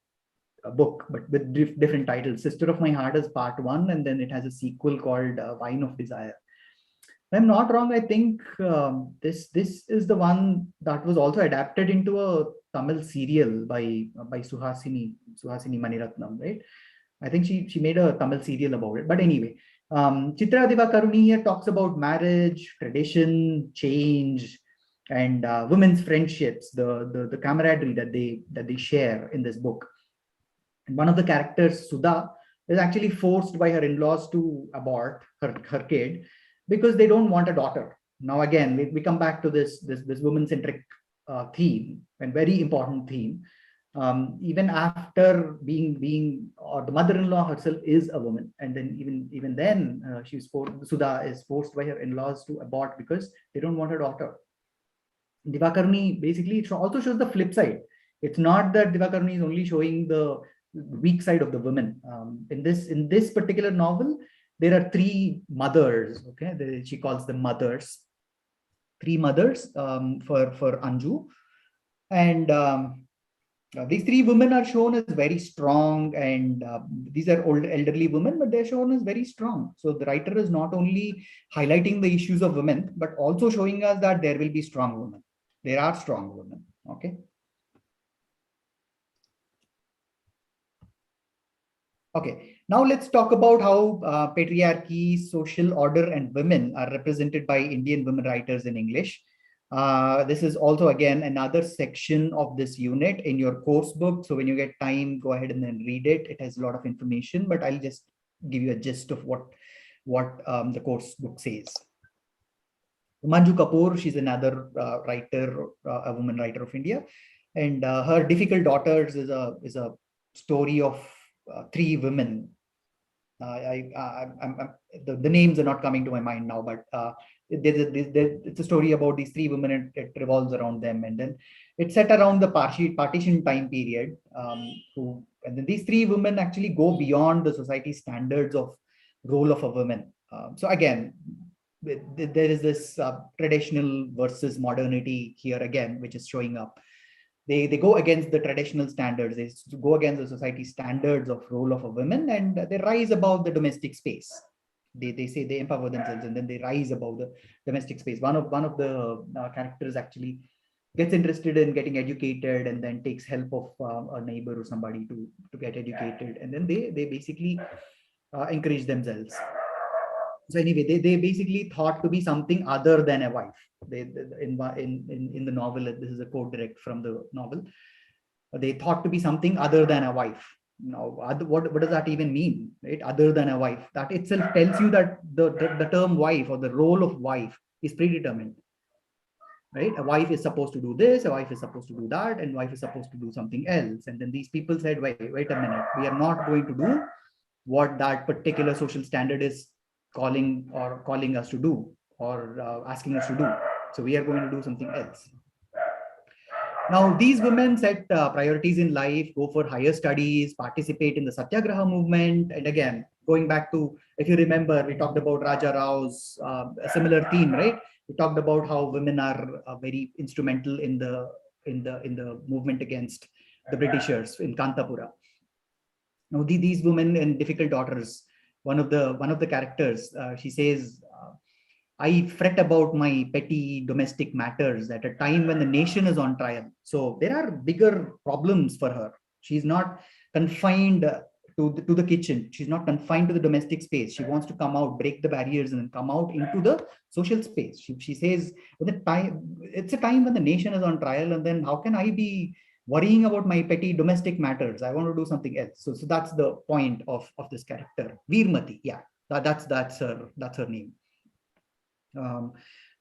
book, but with different titles. Sister of My Heart is part 1, and then it has a sequel called Wine of Desire. If I'm not wrong, I think this is the one that was also adapted into a Tamil serial by Suhasini Maniratnam, right? I think she made a Tamil serial about it. But anyway, Chitra Divakaruni here talks about marriage, tradition, change, and women's friendships, the camaraderie that they share in this book. And one of the characters, Sudha, is actually forced by her in-laws to abort her kid because they don't want a daughter. Now again, we come back to this woman-centric theme, and very important theme. Even after being or the mother-in-law herself is a woman, and then even then Sudha is forced by her in-laws to abort because they don't want a daughter. Divakaruni basically also shows the flip side. It's not that Divakaruni is only showing the weak side of the women. In this particular novel, there are three mothers. Okay, she calls them mothers. Three mothers for Anju, and these three women are shown as very strong, and these are old elderly women, but they're shown as very strong. So the writer is not only highlighting the issues of women, but also showing us that there will be strong women. There are strong women. Okay. Okay, now let's talk about how patriarchy, social order, and women are represented by Indian women writers in English. This is also, again, another section of this unit in your course book. So when you get time, go ahead and then read it. It has a lot of information, but I'll just give you a gist of what the course book says. Manju Kapoor, she's another writer, a woman writer of India, and her Difficult Daughters is a story of three women. The names are not coming to my mind now, but it's a story about these three women, and it revolves around them, and then it's set around the partition time period. And then these three women actually go beyond the society standards of role of a woman. So again, there is this traditional versus modernity here again, which is showing up. They go against the traditional standards. They go against the society standards of role of a woman, and they rise above the domestic space. They say they empower themselves, and then they rise above the domestic space. One of the characters actually gets interested in getting educated, and then takes help of a neighbor or somebody to get educated, and then they basically encourage themselves. So anyway, they basically thought to be something other than a wife. In the novel, this is a quote direct from the novel. They thought to be something other than a wife. Now, what does that even mean? Right? Other than a wife. That itself tells you that the term wife or the role of wife is predetermined. Right? A wife is supposed to do this, a wife is supposed to do that, and wife is supposed to do something else. And then these people said, wait a minute, we are not going to do what that particular social standard is calling us to do, or asking us to do. So we are going to do something else. Now, these women set priorities in life, go for higher studies, participate in the Satyagraha movement. And again, going back to, if you remember, we talked about Raja Rao's a similar theme, right? We talked about how women are very instrumental in the movement against the Britishers in Kantapura. Now, these women in Difficult Daughters, one of the characters, she says, I fret about my petty domestic matters at a time when the nation is on trial. So there are bigger problems for her. She's not confined to the kitchen. She's not confined to the domestic space. She wants to come out, break the barriers, and then come out into the social space. She says, it's a time when the nation is on trial, and then how can I be worrying about my petty domestic matters? I want to do something else. So that's the point of this character, Veermati. Yeah, that's her name.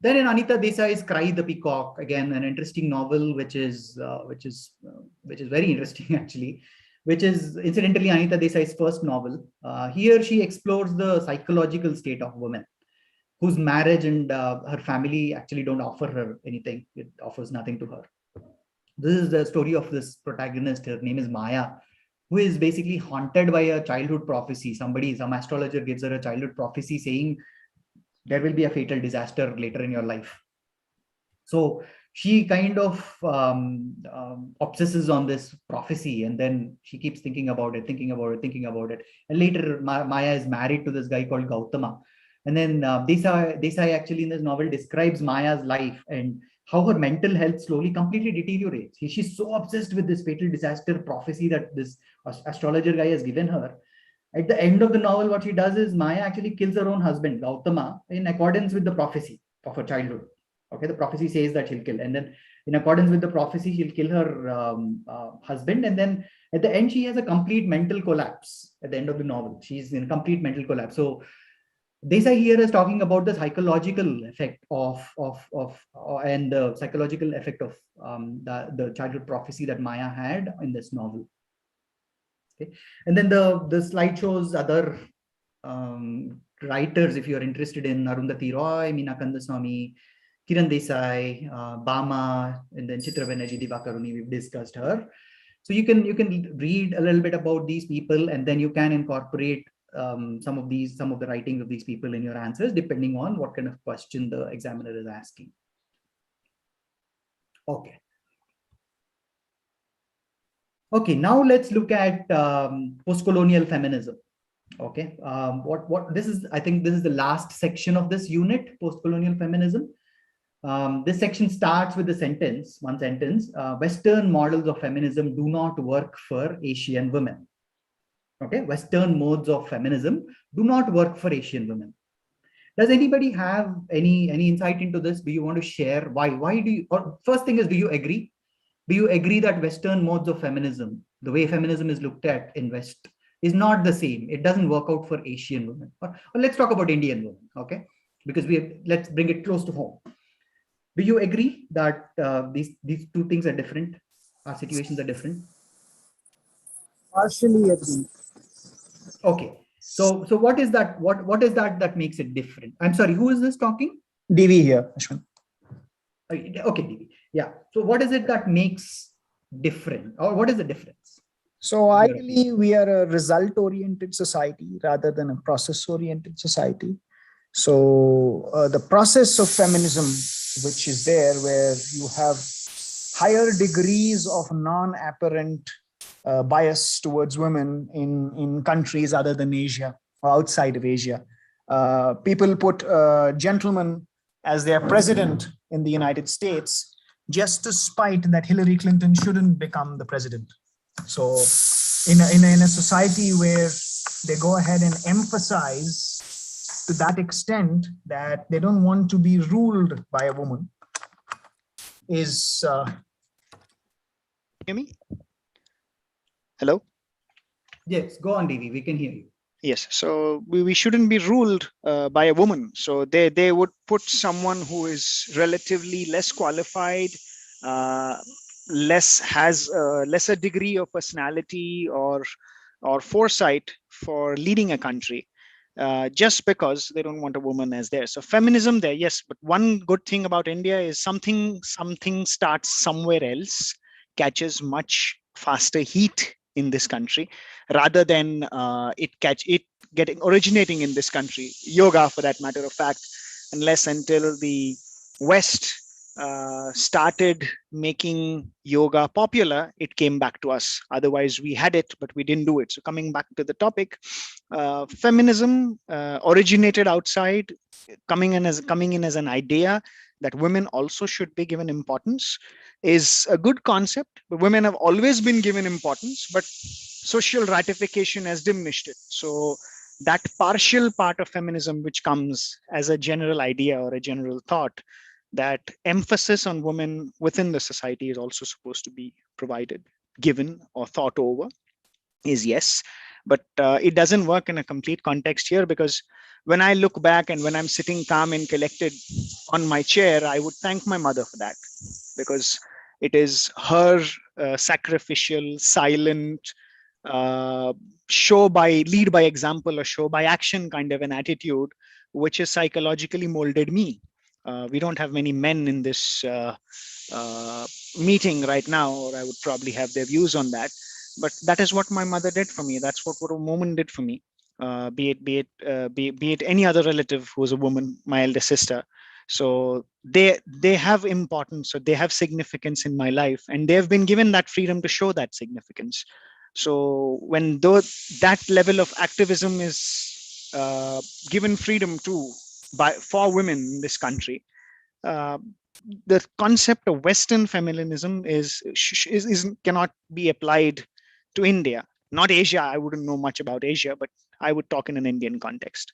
Then in Anita Desai's Cry the Peacock, again an interesting novel, which is very interesting actually, which is incidentally Anita Desai's first novel. Here she explores the psychological state of women whose marriage and her family actually don't offer her anything. It offers nothing to her. This is the story of this protagonist. Her name is Maya, who is basically haunted by a childhood prophecy. Some astrologer gives her a childhood prophecy saying there will be a fatal disaster later in your life. So she kind of obsesses on this prophecy, and then she keeps thinking about it. And later Maya is married to this guy called Gautama. And then Desai actually in this novel describes Maya's life and how her mental health slowly completely deteriorates. She's so obsessed with this fatal disaster prophecy that this astrologer guy has given her. At the end of the novel, what she does is Maya actually kills her own husband, Gautama, in accordance with the prophecy of her childhood. Okay, the prophecy says that she'll kill. And then in accordance with the prophecy, she'll kill her husband. And then at the end, she has a complete mental collapse at the end of the novel. She's in complete mental collapse. So Desai here is talking about the psychological effect and the psychological effect of the childhood prophecy that Maya had in this novel. Okay. And then the slide shows other writers, if you're interested in Arundhati Roy, Meena Kandaswamy, Kiran Desai, Bama, and then Chitra Banerjee Divakaruni. We've discussed her. So you can read a little bit about these people, and then you can incorporate some of the writings of these people in your answers, depending on what kind of question the examiner is asking. Okay. Okay, now let's look at post-colonial feminism. Okay, what this is, I think this is the last section of this unit, post-colonial feminism. This section starts with one sentence, Western models of feminism do not work for Asian women. Okay, Western modes of feminism do not work for Asian women. Does anybody have any insight into this? Do you want to share why? Why do you, or first thing is, do you agree? Do you agree that Western modes of feminism, the way feminism is looked at in West, is not the same? It doesn't work out for Asian women. Or let's talk about Indian women, okay? Because let's bring it close to home. Do you agree that these two things are different? Our situations are different? Partially agree. Okay. So what is that? What is that makes it different? I'm sorry, who is this talking? DV here, Ashwin. Okay, DV. Yeah. So what is it that makes different, or what is the difference? So ideally, we are a result-oriented society rather than a process-oriented society. So the process of feminism, which is there, where you have higher degrees of non-apparent bias towards women in countries other than Asia or outside of Asia. People put gentlemen as their president in the United States just to spite that Hillary Clinton shouldn't become the president. So in a society where they go ahead and emphasize to that extent that they don't want to be ruled by a woman is... Hear me? Hello? Yes, go on, DV, we can hear you. Yes, so we shouldn't be ruled by a woman. So they would put someone who is relatively less qualified, has a lesser degree of personality or foresight for leading a country, just because they don't want a woman as there. So feminism there, yes, but one good thing about India is something starts somewhere else, catches much faster heat in this country rather than originating in this country. Yoga, for that matter of fact, unless until the West started making yoga popular, it came back to us. Otherwise, we had it, but we didn't do it. So coming back to the topic, feminism originated outside, coming in as an idea that women also should be given importance, is a good concept. But women have always been given importance, but social ratification has diminished it. So that partial part of feminism, which comes as a general idea or a general thought, that emphasis on women within the society is also supposed to be provided, given, or thought over, is yes. But it doesn't work in a complete context here, because when I look back and when I'm sitting calm and collected on my chair, I would thank my mother for that, because it is her sacrificial, silent, lead by example or show by action kind of an attitude, which has psychologically molded me. We don't have many men in this meeting right now, or I would probably have their views on that. But that is what my mother did for me. That's what a woman did for me. Be it any other relative who's a woman, my elder sister. So they have importance, so they have significance in my life, and they have been given that freedom to show that significance. So when that level of activism is given freedom for women in this country, the concept of Western feminism cannot be applied to India, not Asia. I wouldn't know much about Asia, but I would talk in an Indian context.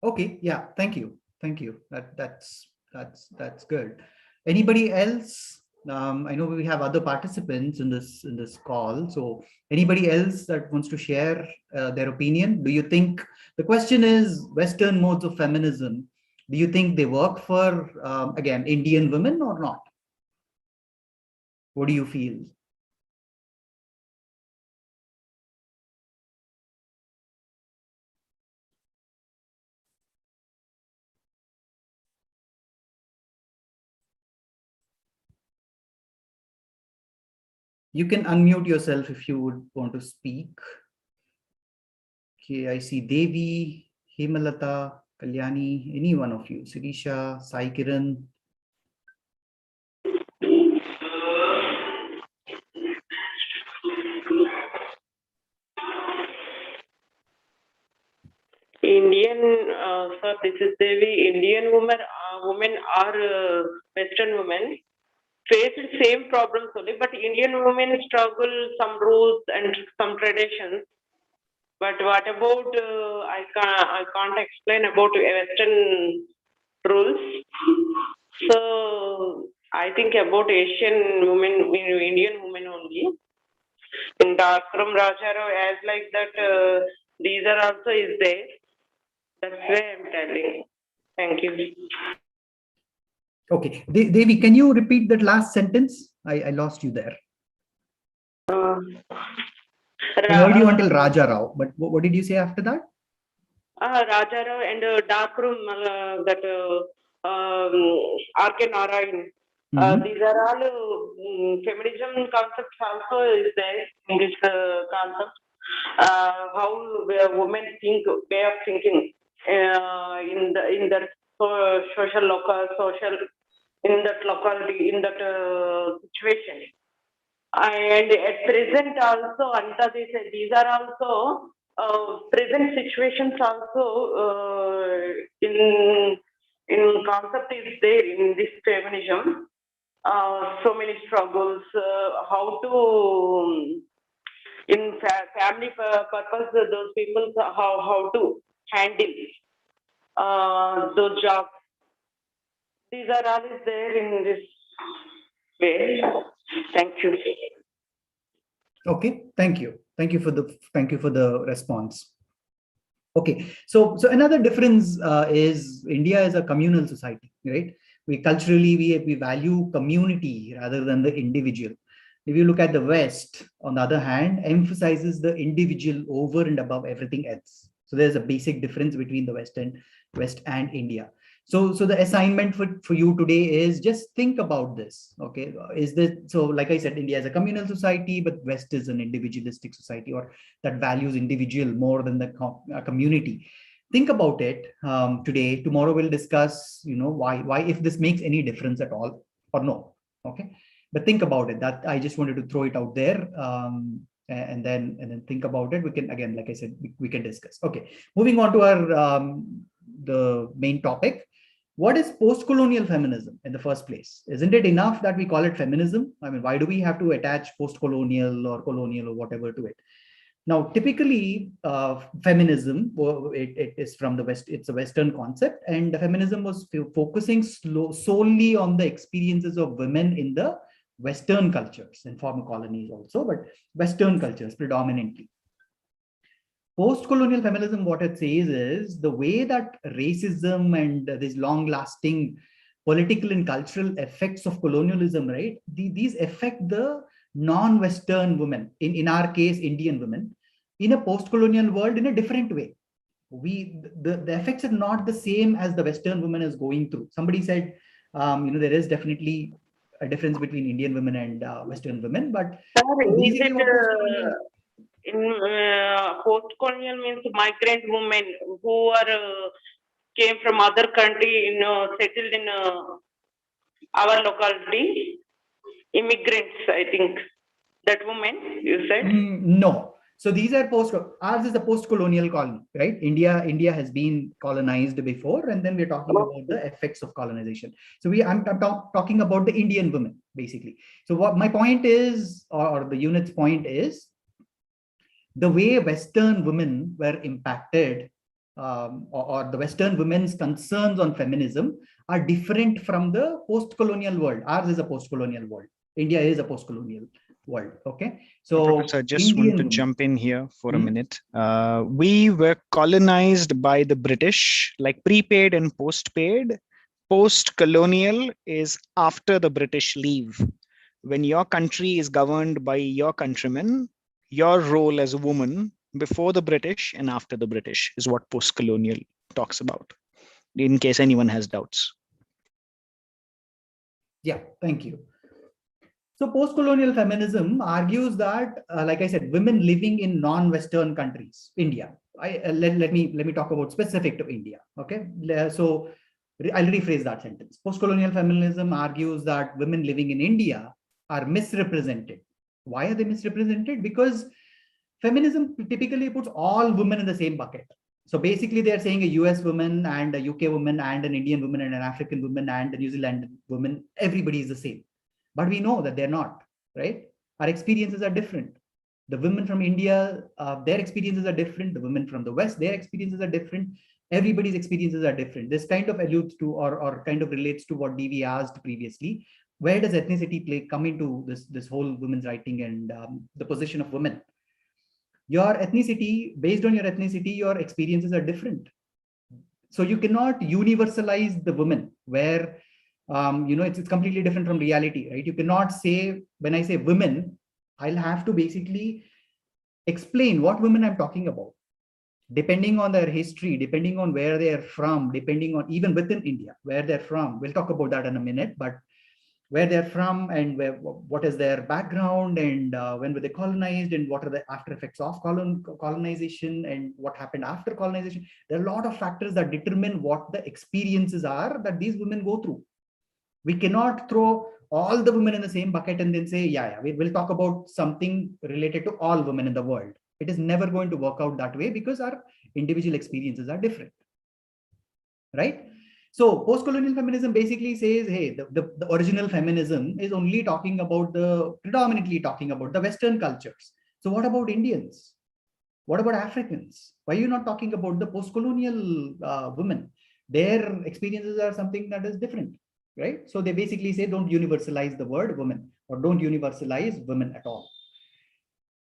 Okay, yeah, thank you. That's good. Anybody else? I know we have other participants in this call. So anybody else that wants to share their opinion? Do you think, the question is, Western modes of feminism, do you think they work for again, Indian women or not? What do you feel? You can unmute yourself if you would want to speak. Okay, I see Devi, Hemalata, Kalyani, any one of you, Sirisha, Sai Kiran. Sir, this is Devi. Indian women are Western women face the same problems only, but Indian women struggle some rules and some traditions. But what about I can't explain about Western rules. So I think about Asian women, Indian women only. In Darkroom Rajaro, as like that, these are also is there. That's why I'm telling. Thank you. Okay, Devi, can you repeat that last sentence? I lost you there. I heard you until Raja Rao, but what did you say after that? Raja Rao and Darkroom, that R.K. Narayan. These are all feminism concepts also is there in this concept. How women think, way of thinking in the social in that locality, in that situation. And at present also, Anita, these are also present situations also in concept is there in this feminism. So many struggles, how to in family purpose, those people how to handle those jobs. These are all is there in this way. Thank you. Okay, thank you. Thank you for the response. Okay, so another difference is India is a communal society, right? We culturally we value community rather than the individual. If you look at the West, on the other hand, emphasizes the individual over and above everything else. So there's a basic difference between the West and India. So the assignment for you today is just think about this. Okay, is this so? Like I said, India is a communal society, but West is an individualistic society, or that values individual more than the community. Think about it today. Tomorrow we'll discuss, why if this makes any difference at all or no. Okay, but think about it. That I just wanted to throw it out there. And then think about it. We can, again, like I said, we can discuss. Okay, moving on to our the main topic. What is post-colonial feminism in the first place? Isn't it enough that we call it feminism? I mean, why do we have to attach post-colonial or colonial or whatever to it? Now, typically, feminism, it is from the West, it's a Western concept, and feminism was focusing solely on the experiences of women in the Western cultures, and former colonies also, but Western cultures predominantly. Post-colonial feminism, what it says is the way that racism and these long-lasting political and cultural effects of colonialism, right? These affect the non-Western women, in our case, Indian women, in a post-colonial world in a different way. The effects are not the same as the Western woman is going through. Somebody said, there is definitely a difference between Indian women and Western women, but basically what in post-colonial means migrant women who are came from other country, settled in our locality, immigrants, I think. That woman, you said? No. So these are ours is a post-colonial colony, right? India has been colonized before, and then we're talking about the effects of colonization. So I'm talking about the Indian women, basically. So what my point is, or the unit's point is, the way Western women were impacted, or the Western women's concerns on feminism are different from the post-colonial world. Ours is a post-colonial world. India is a post-colonial world. Okay, so Professor, just want to jump in here for a minute. We were colonized by the British, like prepaid and postpaid. Post-colonial is after the British leave. When your country is governed by your countrymen, your role as a woman before the British and after the British is what post-colonial talks about, in case anyone has doubts. Yeah, thank you. So post-colonial feminism argues that, like I said, women living in non-Western countries, India. Let me talk about specific to India. Okay, so I'll rephrase that sentence. Post-colonial feminism argues that women living in India are misrepresented. Why are they misrepresented? Because feminism typically puts all women in the same bucket. So basically, they are saying a US woman and a UK woman and an Indian woman and an African woman and a New Zealand woman, everybody is the same. But we know that they're not, right? Our experiences are different. The women from India, their experiences are different. The women from the West, their experiences are different. Everybody's experiences are different. This kind of alludes to or kind of relates to what DV asked previously. Where does ethnicity come into this whole women's writing and the position of women? Your ethnicity, based on your ethnicity, your experiences are different. So you cannot universalize the woman where, it's completely different from reality, right? You cannot say, when I say women, I'll have to basically explain what women I'm talking about, depending on their history, depending on where they're from, depending on even within India, where they're from. We'll talk about that in a minute, but where they're from and what is their background and when were they colonized and what are the after effects of colonization and what happened after colonization. There are a lot of factors that determine what the experiences are that these women go through. We cannot throw all the women in the same bucket and then say, we'll talk about something related to all women in the world. It is never going to work out that way because our individual experiences are different, right? So post-colonial feminism basically says, hey, the original feminism is only talking about predominantly talking about the Western cultures. So what about Indians? What about Africans? Why are you not talking about the post-colonial women? Their experiences are something that is different, right? So they basically say, don't universalize the word women or don't universalize women at all.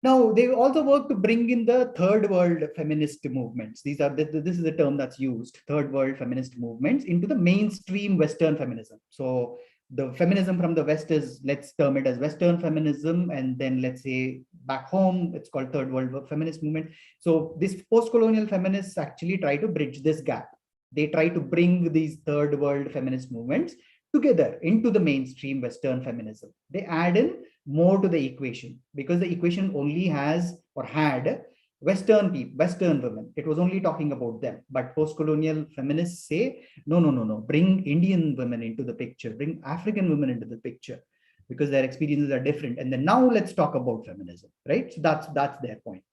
Now, they also work to bring in the third world feminist movements. This is the term that's used, third world feminist movements, into the mainstream Western feminism. So the feminism from the West is, let's term it as Western feminism. And then let's say back home, it's called third world feminist movement. So these post-colonial feminists actually try to bridge this gap. They try to bring these third world feminist movements together into the mainstream Western feminism. They add in more to the equation because the equation only has or had Western people, Western women. It was only talking about them. But post-colonial feminists say, no, bring Indian women into the picture, bring African women into the picture because their experiences are different. And then now let's talk about feminism, right? So that's their point.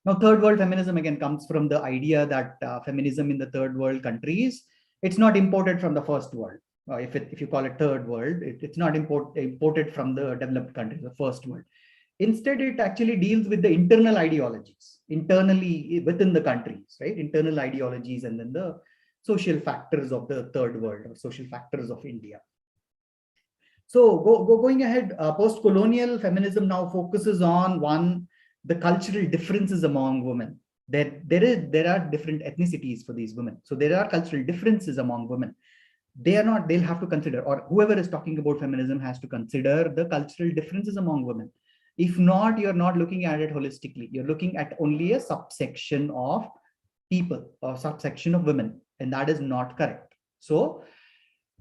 Now, third world feminism again comes from the idea that feminism in the third world countries, it's not imported from the first world. If you call it third world, it's not imported from the developed countries, the first world. Instead, it actually deals with the internal ideologies, internally within the countries, right? Internal ideologies and then the social factors of the third world or social factors of India. So going ahead, post-colonial feminism now focuses on the cultural differences among women. There are different ethnicities for these women. So there are cultural differences among women. They'll have to consider, or whoever is talking about feminism has to consider the cultural differences among women. If not, you're not looking at it holistically. You're looking at only a subsection of people or subsection of women, and that is not correct. So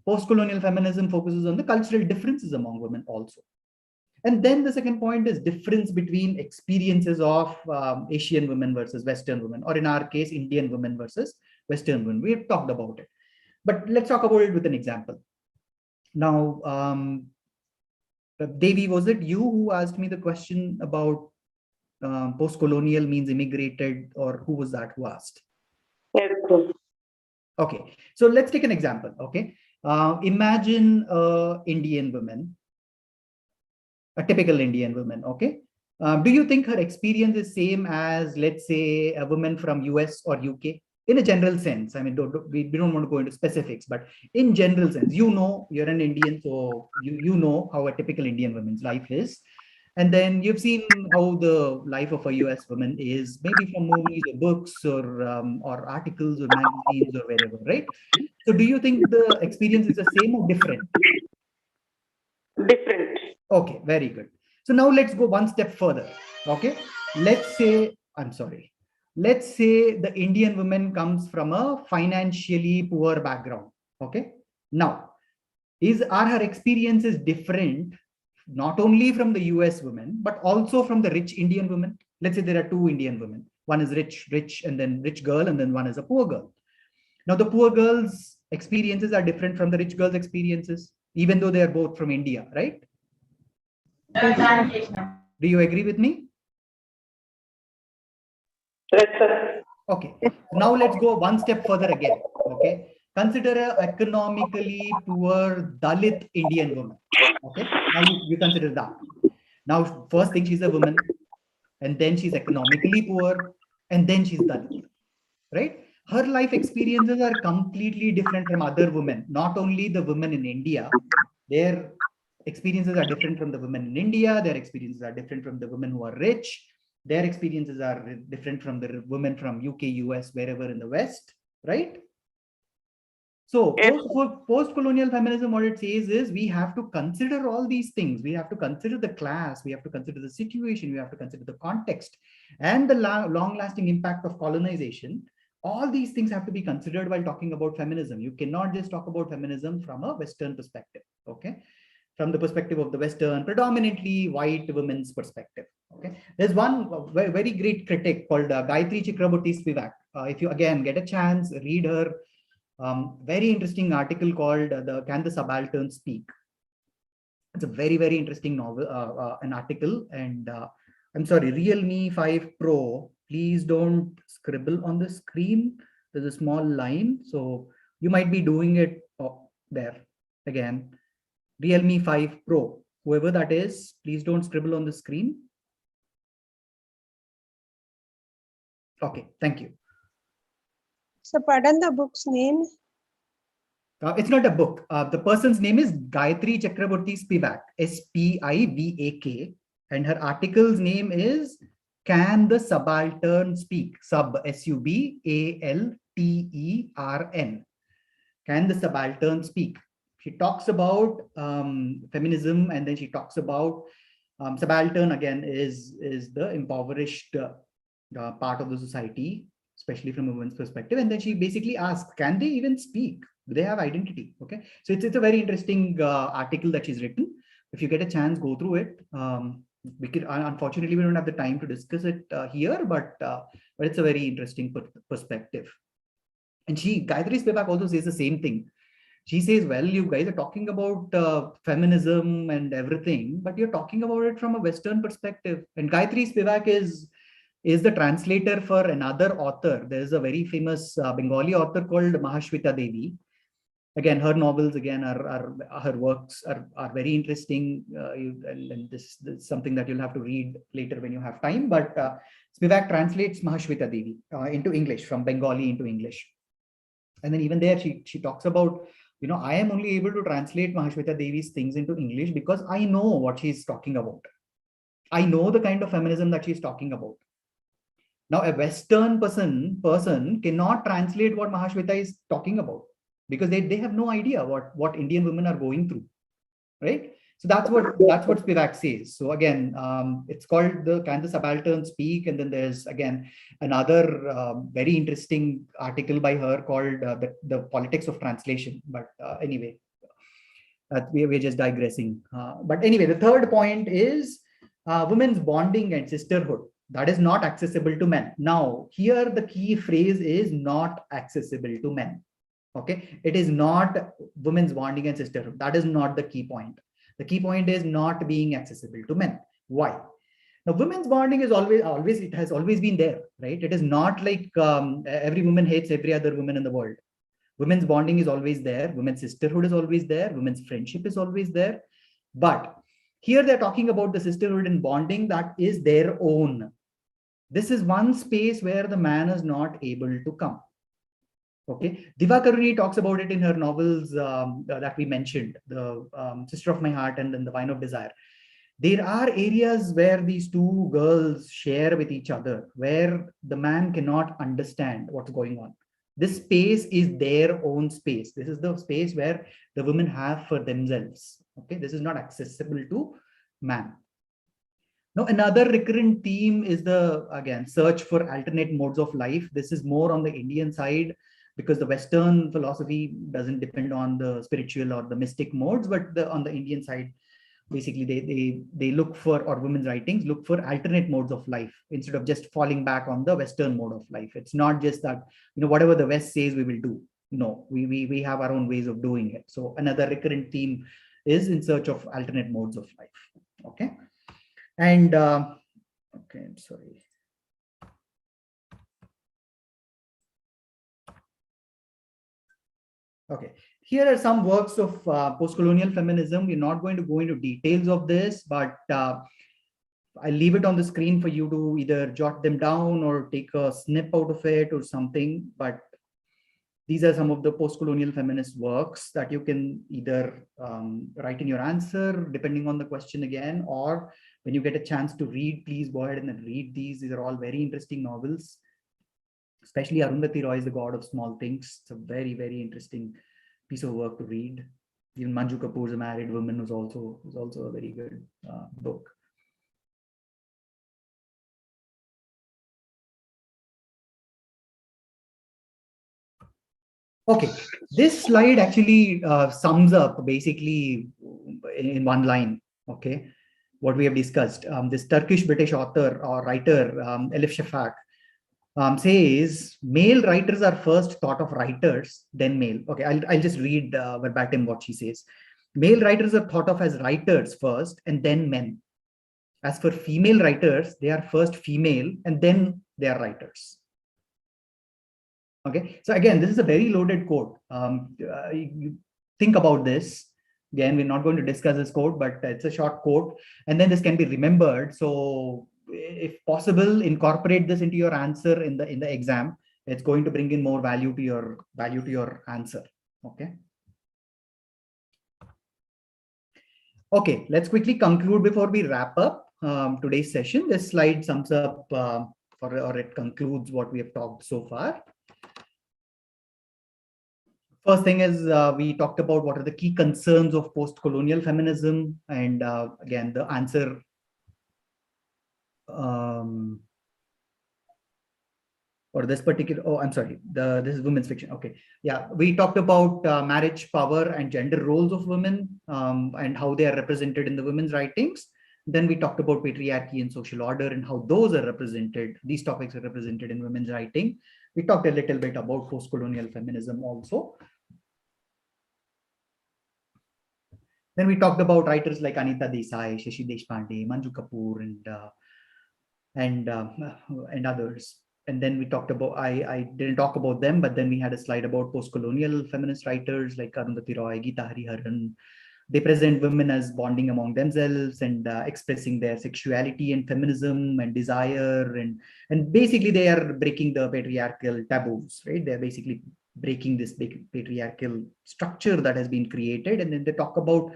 post-colonial feminism focuses on the cultural differences among women also. And then the second point is difference between experiences of Asian women versus Western women, or in our case, Indian women versus Western women. We've talked about it. But let's talk about it with an example. Now, Devi, was it you who asked me the question about post-colonial means immigrated, or who was that who asked? Yes. Okay, so let's take an example. Okay, imagine Indian woman, a typical Indian woman. Okay, do you think her experience is same as, let's say, a woman from US or UK? In a general sense, I mean, we don't want to go into specifics, but in general sense, you're an Indian, so you know how a typical Indian woman's life is. And then you've seen how the life of a US woman is, maybe from movies or books or articles or magazines or wherever, right? So do you think the experience is the same or different? Different. Okay, very good. So now let's go one step further. Okay, let's say the Indian woman comes from a financially poor background. Okay, now are her experiences different not only from the US women, but also from the rich Indian women. Let's say there are two Indian women. One is rich, and then rich girl, and then one is a poor girl. Now, the poor girl's experiences are different from the rich girl's experiences, even though they are both from India, right? Do you agree with me? Yes, sir. Okay. Now let's go one step further again. Okay. Consider an economically poor Dalit Indian woman. Okay. Now you consider that. Now, first thing, she's a woman, and then she's economically poor, and then she's Dalit, right? Her life experiences are completely different from other women. Not only the women in India, their experiences are different from the women in India. Their experiences are different from the women who are rich. Their experiences are different from the women from UK, US, wherever in the West, right? So post-colonial feminism, what it says is we have to consider all these things. We have to consider the class, we have to consider the situation, we have to consider the context and the long-lasting impact of colonization. All these things have to be considered while talking about feminism. You cannot just talk about feminism from a Western perspective, okay? From the perspective of the Western, predominantly white women's perspective, okay? There's one very great critic called Gayatri Chakraborty Spivak. If you again get a chance, read her very interesting article called Can the Subaltern Speak? It's a very, very interesting novel, an article. And I'm sorry, Realme 5 Pro, please don't scribble on the screen. There's a small line. So you might be doing it there again. Realme 5 Pro, whoever that is, please don't scribble on the screen. Okay, thank you. So pardon the book's name. It's not a book. The person's name is Gayatri Chakraborty Spivak, Spivak, and her article's name is Can the Subaltern Speak? Sub, Subaltern. Can the Subaltern Speak? She talks about feminism, and then she talks about subaltern again is the impoverished part of the society, especially from a woman's perspective. And then she basically asks, can they even speak? Do they have identity? Okay, so it's a very interesting article that she's written. If you get a chance, go through it. Unfortunately, we don't have the time to discuss it here, but it's a very interesting perspective. And Gayatri Spivak also says the same thing. She says, well, you guys are talking about feminism and everything, but you're talking about it from a Western perspective. And Gayatri Spivak is the translator for another author. There's a very famous Bengali author called Mahashweta Devi. Again, her novels, again, her works are very interesting. And this is something that you'll have to read later when you have time. But Spivak translates Mahashweta Devi into English, from Bengali into English. And then even there, she talks about, I am only able to translate Mahashweta Devi's things into English because I know what she's talking about. I know the kind of feminism that she's talking about. Now, a Western person cannot translate what Mahashweta is talking about because they have no idea what Indian women are going through, right? So that's what Spivak says. So again, it's called Can the Subaltern Speak? And then there's again another very interesting article by her called the Politics of Translation. But anyway, we're just digressing. But anyway, the third point is women's bonding and sisterhood. That is not accessible to men. Now, here the key phrase is not accessible to men. Okay, it is not women's bonding and sisterhood. That is not the key point. The key point is not being accessible to men. Why? Now, women's bonding is it has always been there, right? It is not like every woman hates every other woman in the world. Women's bonding is always there. Women's sisterhood is always there. Women's friendship is always there. But here they're talking about the sisterhood and bonding that is their own. This is one space where the man is not able to come. Okay, Divakaruni talks about it in her novels that we mentioned, the Sister of My Heart and then the Vine of Desire. There are areas where these two girls share with each other, where the man cannot understand what's going on. This space is their own space. This is the space where the women have for themselves. Okay, this is not accessible to man. Now, another recurrent theme is again, search for alternate modes of life. This is more on the Indian side, because the Western philosophy doesn't depend on the spiritual or the mystic modes, but on the Indian side, basically they look for, or women's writings look for alternate modes of life instead of just falling back on the Western mode of life. It's not just that, whatever the West says we will do. No, we have our own ways of doing it. So another recurrent theme is in search of alternate modes of life. Okay. And okay, I'm sorry. Okay, here are some works of post-colonial feminism. We're not going to go into details of this, but I'll leave it on the screen for you to either jot them down or take a snip out of it or something. But these are some of the post-colonial feminist works that you can either write in your answer, depending on the question again, or when you get a chance to read, please go ahead and read these. These are all very interesting novels. Especially Arundhati Roy is The God of Small Things. It's a very, very interesting piece of work to read. Even Manju Kapoor's A Married Woman was also a very good book. Okay, this slide actually sums up basically in one line, okay, what we have discussed. This Turkish-British author or writer, Elif Shafak, says male writers are first thought of writers, then male. Okay, I'll just read verbatim what she says. Male writers are thought of as writers first and then men. As for female writers, they are first female and then they are writers. Okay, so again, this is a very loaded quote. You think about this. Again, we're not going to discuss this quote, but it's a short quote, and then this can be remembered. So if possible, incorporate this into your answer in the exam. It's going to bring in more value to your answer. Okay. Okay, let's quickly conclude before we wrap up today's session. This slide sums up or it concludes what we have talked so far. First thing is we talked about what are the key concerns of post-colonial feminism, and again the answer or this particular, oh, I'm sorry, this is women's fiction. Okay, yeah, we talked about marriage, power, and gender roles of women and how they are represented in the women's writings. Then we talked about patriarchy and social order and how those are represented. These topics are represented in women's writing. We talked a little bit about post-colonial feminism also. Then we talked about writers like Anita Desai, Shashi Deshpande, Manju Kapoor, and others. And then we talked about, I didn't talk about them, but then we had a slide about post-colonial feminist writers like Arundhati Roy, Geeta Hariharan. They present women as bonding among themselves and expressing their sexuality and feminism and desire. And basically they are breaking the patriarchal taboos, right? They're basically breaking this patriarchal structure that has been created. And then they talk about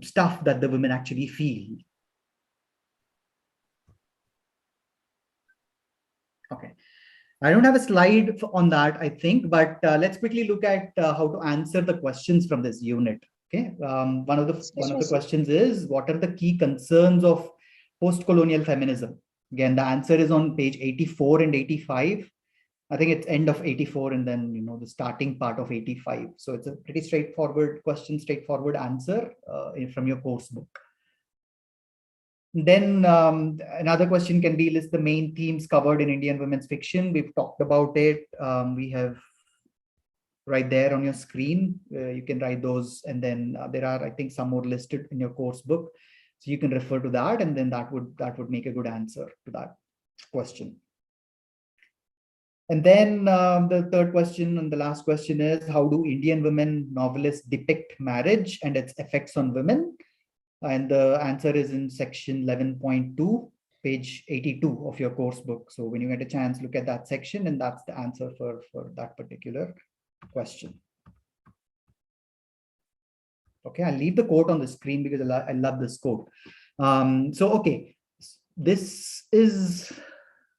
stuff that the women actually feel. Okay. I don't have a slide on that, I think, but let's quickly look at how to answer the questions from this unit. Okay, one of the questions is, what are the key concerns of post-colonial feminism? Again, the answer is on page 84 and 85. I think it's end of 84 and then the starting part of 85. So it's a pretty straightforward question, straightforward answer from your course book. Then another question can be, list the main themes covered in Indian women's fiction. We've talked about it. We have right there on your screen. You can write those, and then there are, I think, some more listed in your course book, so you can refer to that, and then that would make a good answer to that question. And then the third question and the last question is, how do Indian women novelists depict marriage and its effects on women? And the answer is in section 11.2, page 82 of your course book. So when you get a chance, look at that section, and that's the answer for that particular question. Okay, I'll leave the quote on the screen because I love this quote. So okay, this is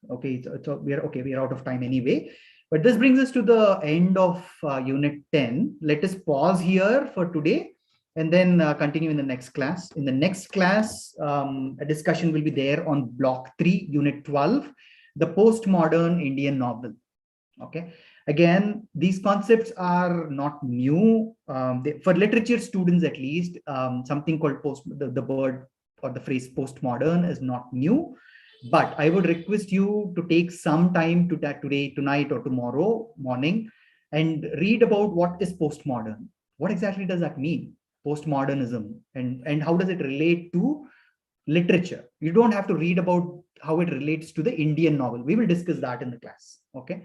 okay. So we are out of time anyway. But this brings us to the end of unit 10. Let us pause here for today and then continue in the next class. In the next class, a discussion will be there on block 3, unit 12, the postmodern Indian novel. Okay. Again, these concepts are not new. For literature students, at least, something called the word or the phrase postmodern is not new. But I would request you to take some time to that today, tonight, or tomorrow morning and read about what is postmodern. What exactly does that mean? Postmodernism, and how does it relate to literature? You don't have to read about how it relates to the Indian novel. We will discuss that in the class. Okay.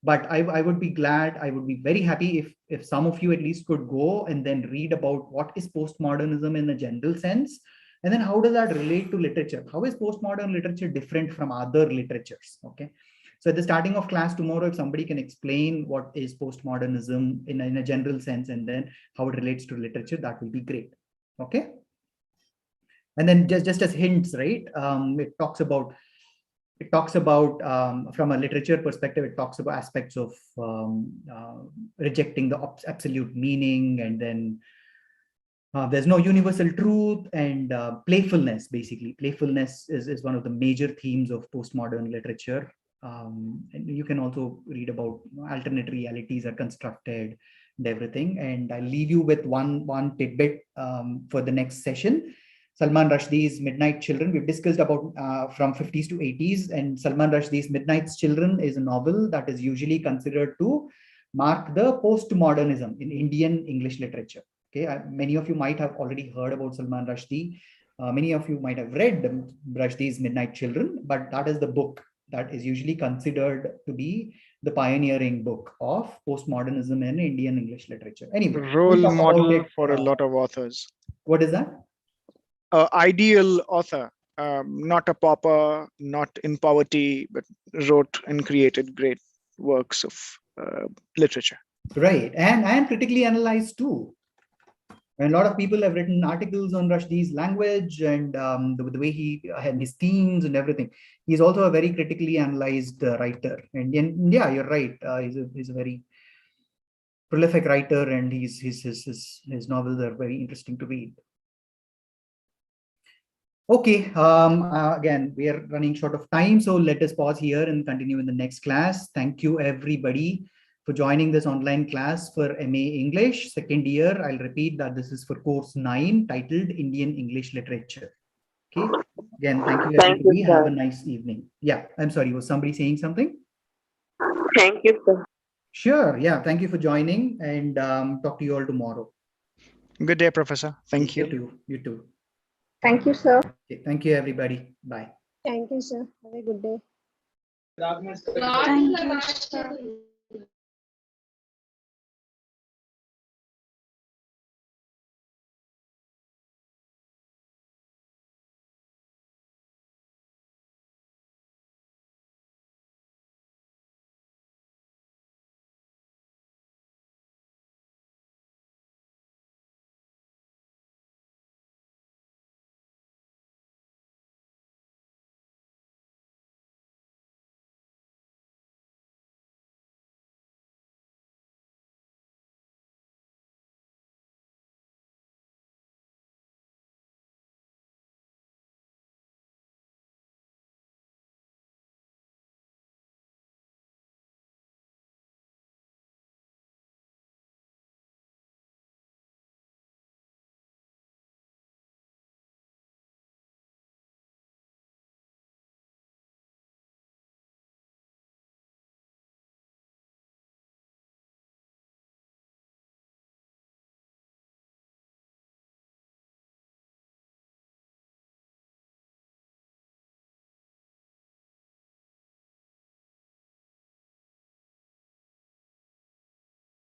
But I would be glad, I would be very happy if some of you at least could go and then read about what is postmodernism in a general sense, and then how does that relate to literature? How is postmodern literature different from other literatures? Okay. So at the starting of class tomorrow, if somebody can explain what is postmodernism in a general sense and then how it relates to literature, that will be great. Okay. And then just as hints, right? It talks about from a literature perspective, it talks about aspects of rejecting the absolute meaning, and then there's no universal truth, and playfulness. Basically, playfulness is one of the major themes of postmodern literature. And you can also read about alternate realities are constructed and everything. And I'll leave you with one tidbit for the next session. Salman Rushdie's Midnight Children. We've discussed about from 50s to 80s, and Salman Rushdie's Midnight Children is a novel that is usually considered to mark the postmodernism in Indian English literature. Okay, many of you might have already heard about Salman Rushdie. Many of you might have read Rushdie's Midnight Children, but that is the book that is usually considered to be the pioneering book of postmodernism in Indian English literature. Anyway, Role we'll talk model about it, for a lot of authors. What is that? Ideal author, not a pauper, not in poverty, but wrote and created great works of literature. Right, and critically analyzed too. And a lot of people have written articles on Rushdie's language and the way he had his themes and everything. He's also a very critically analyzed writer. And yeah, you're right. He's a very prolific writer, and his novels are very interesting to read. Okay, again, we are running short of time, so let us pause here and continue in the next class. Thank you, everybody, for joining this online class for MA English, second year. I'll repeat that this is for course 9, titled Indian English Literature. Okay, again, thank you, everybody. Have a nice evening. Yeah, I'm sorry, was somebody saying something? Thank you, sir. Sure, yeah, thank you for joining, and talk to you all tomorrow. Good day, Professor. Thank you. You too. Thank you, sir. Okay, thank you, everybody. Bye. Thank you, sir. Have a good day. Thank you, sir.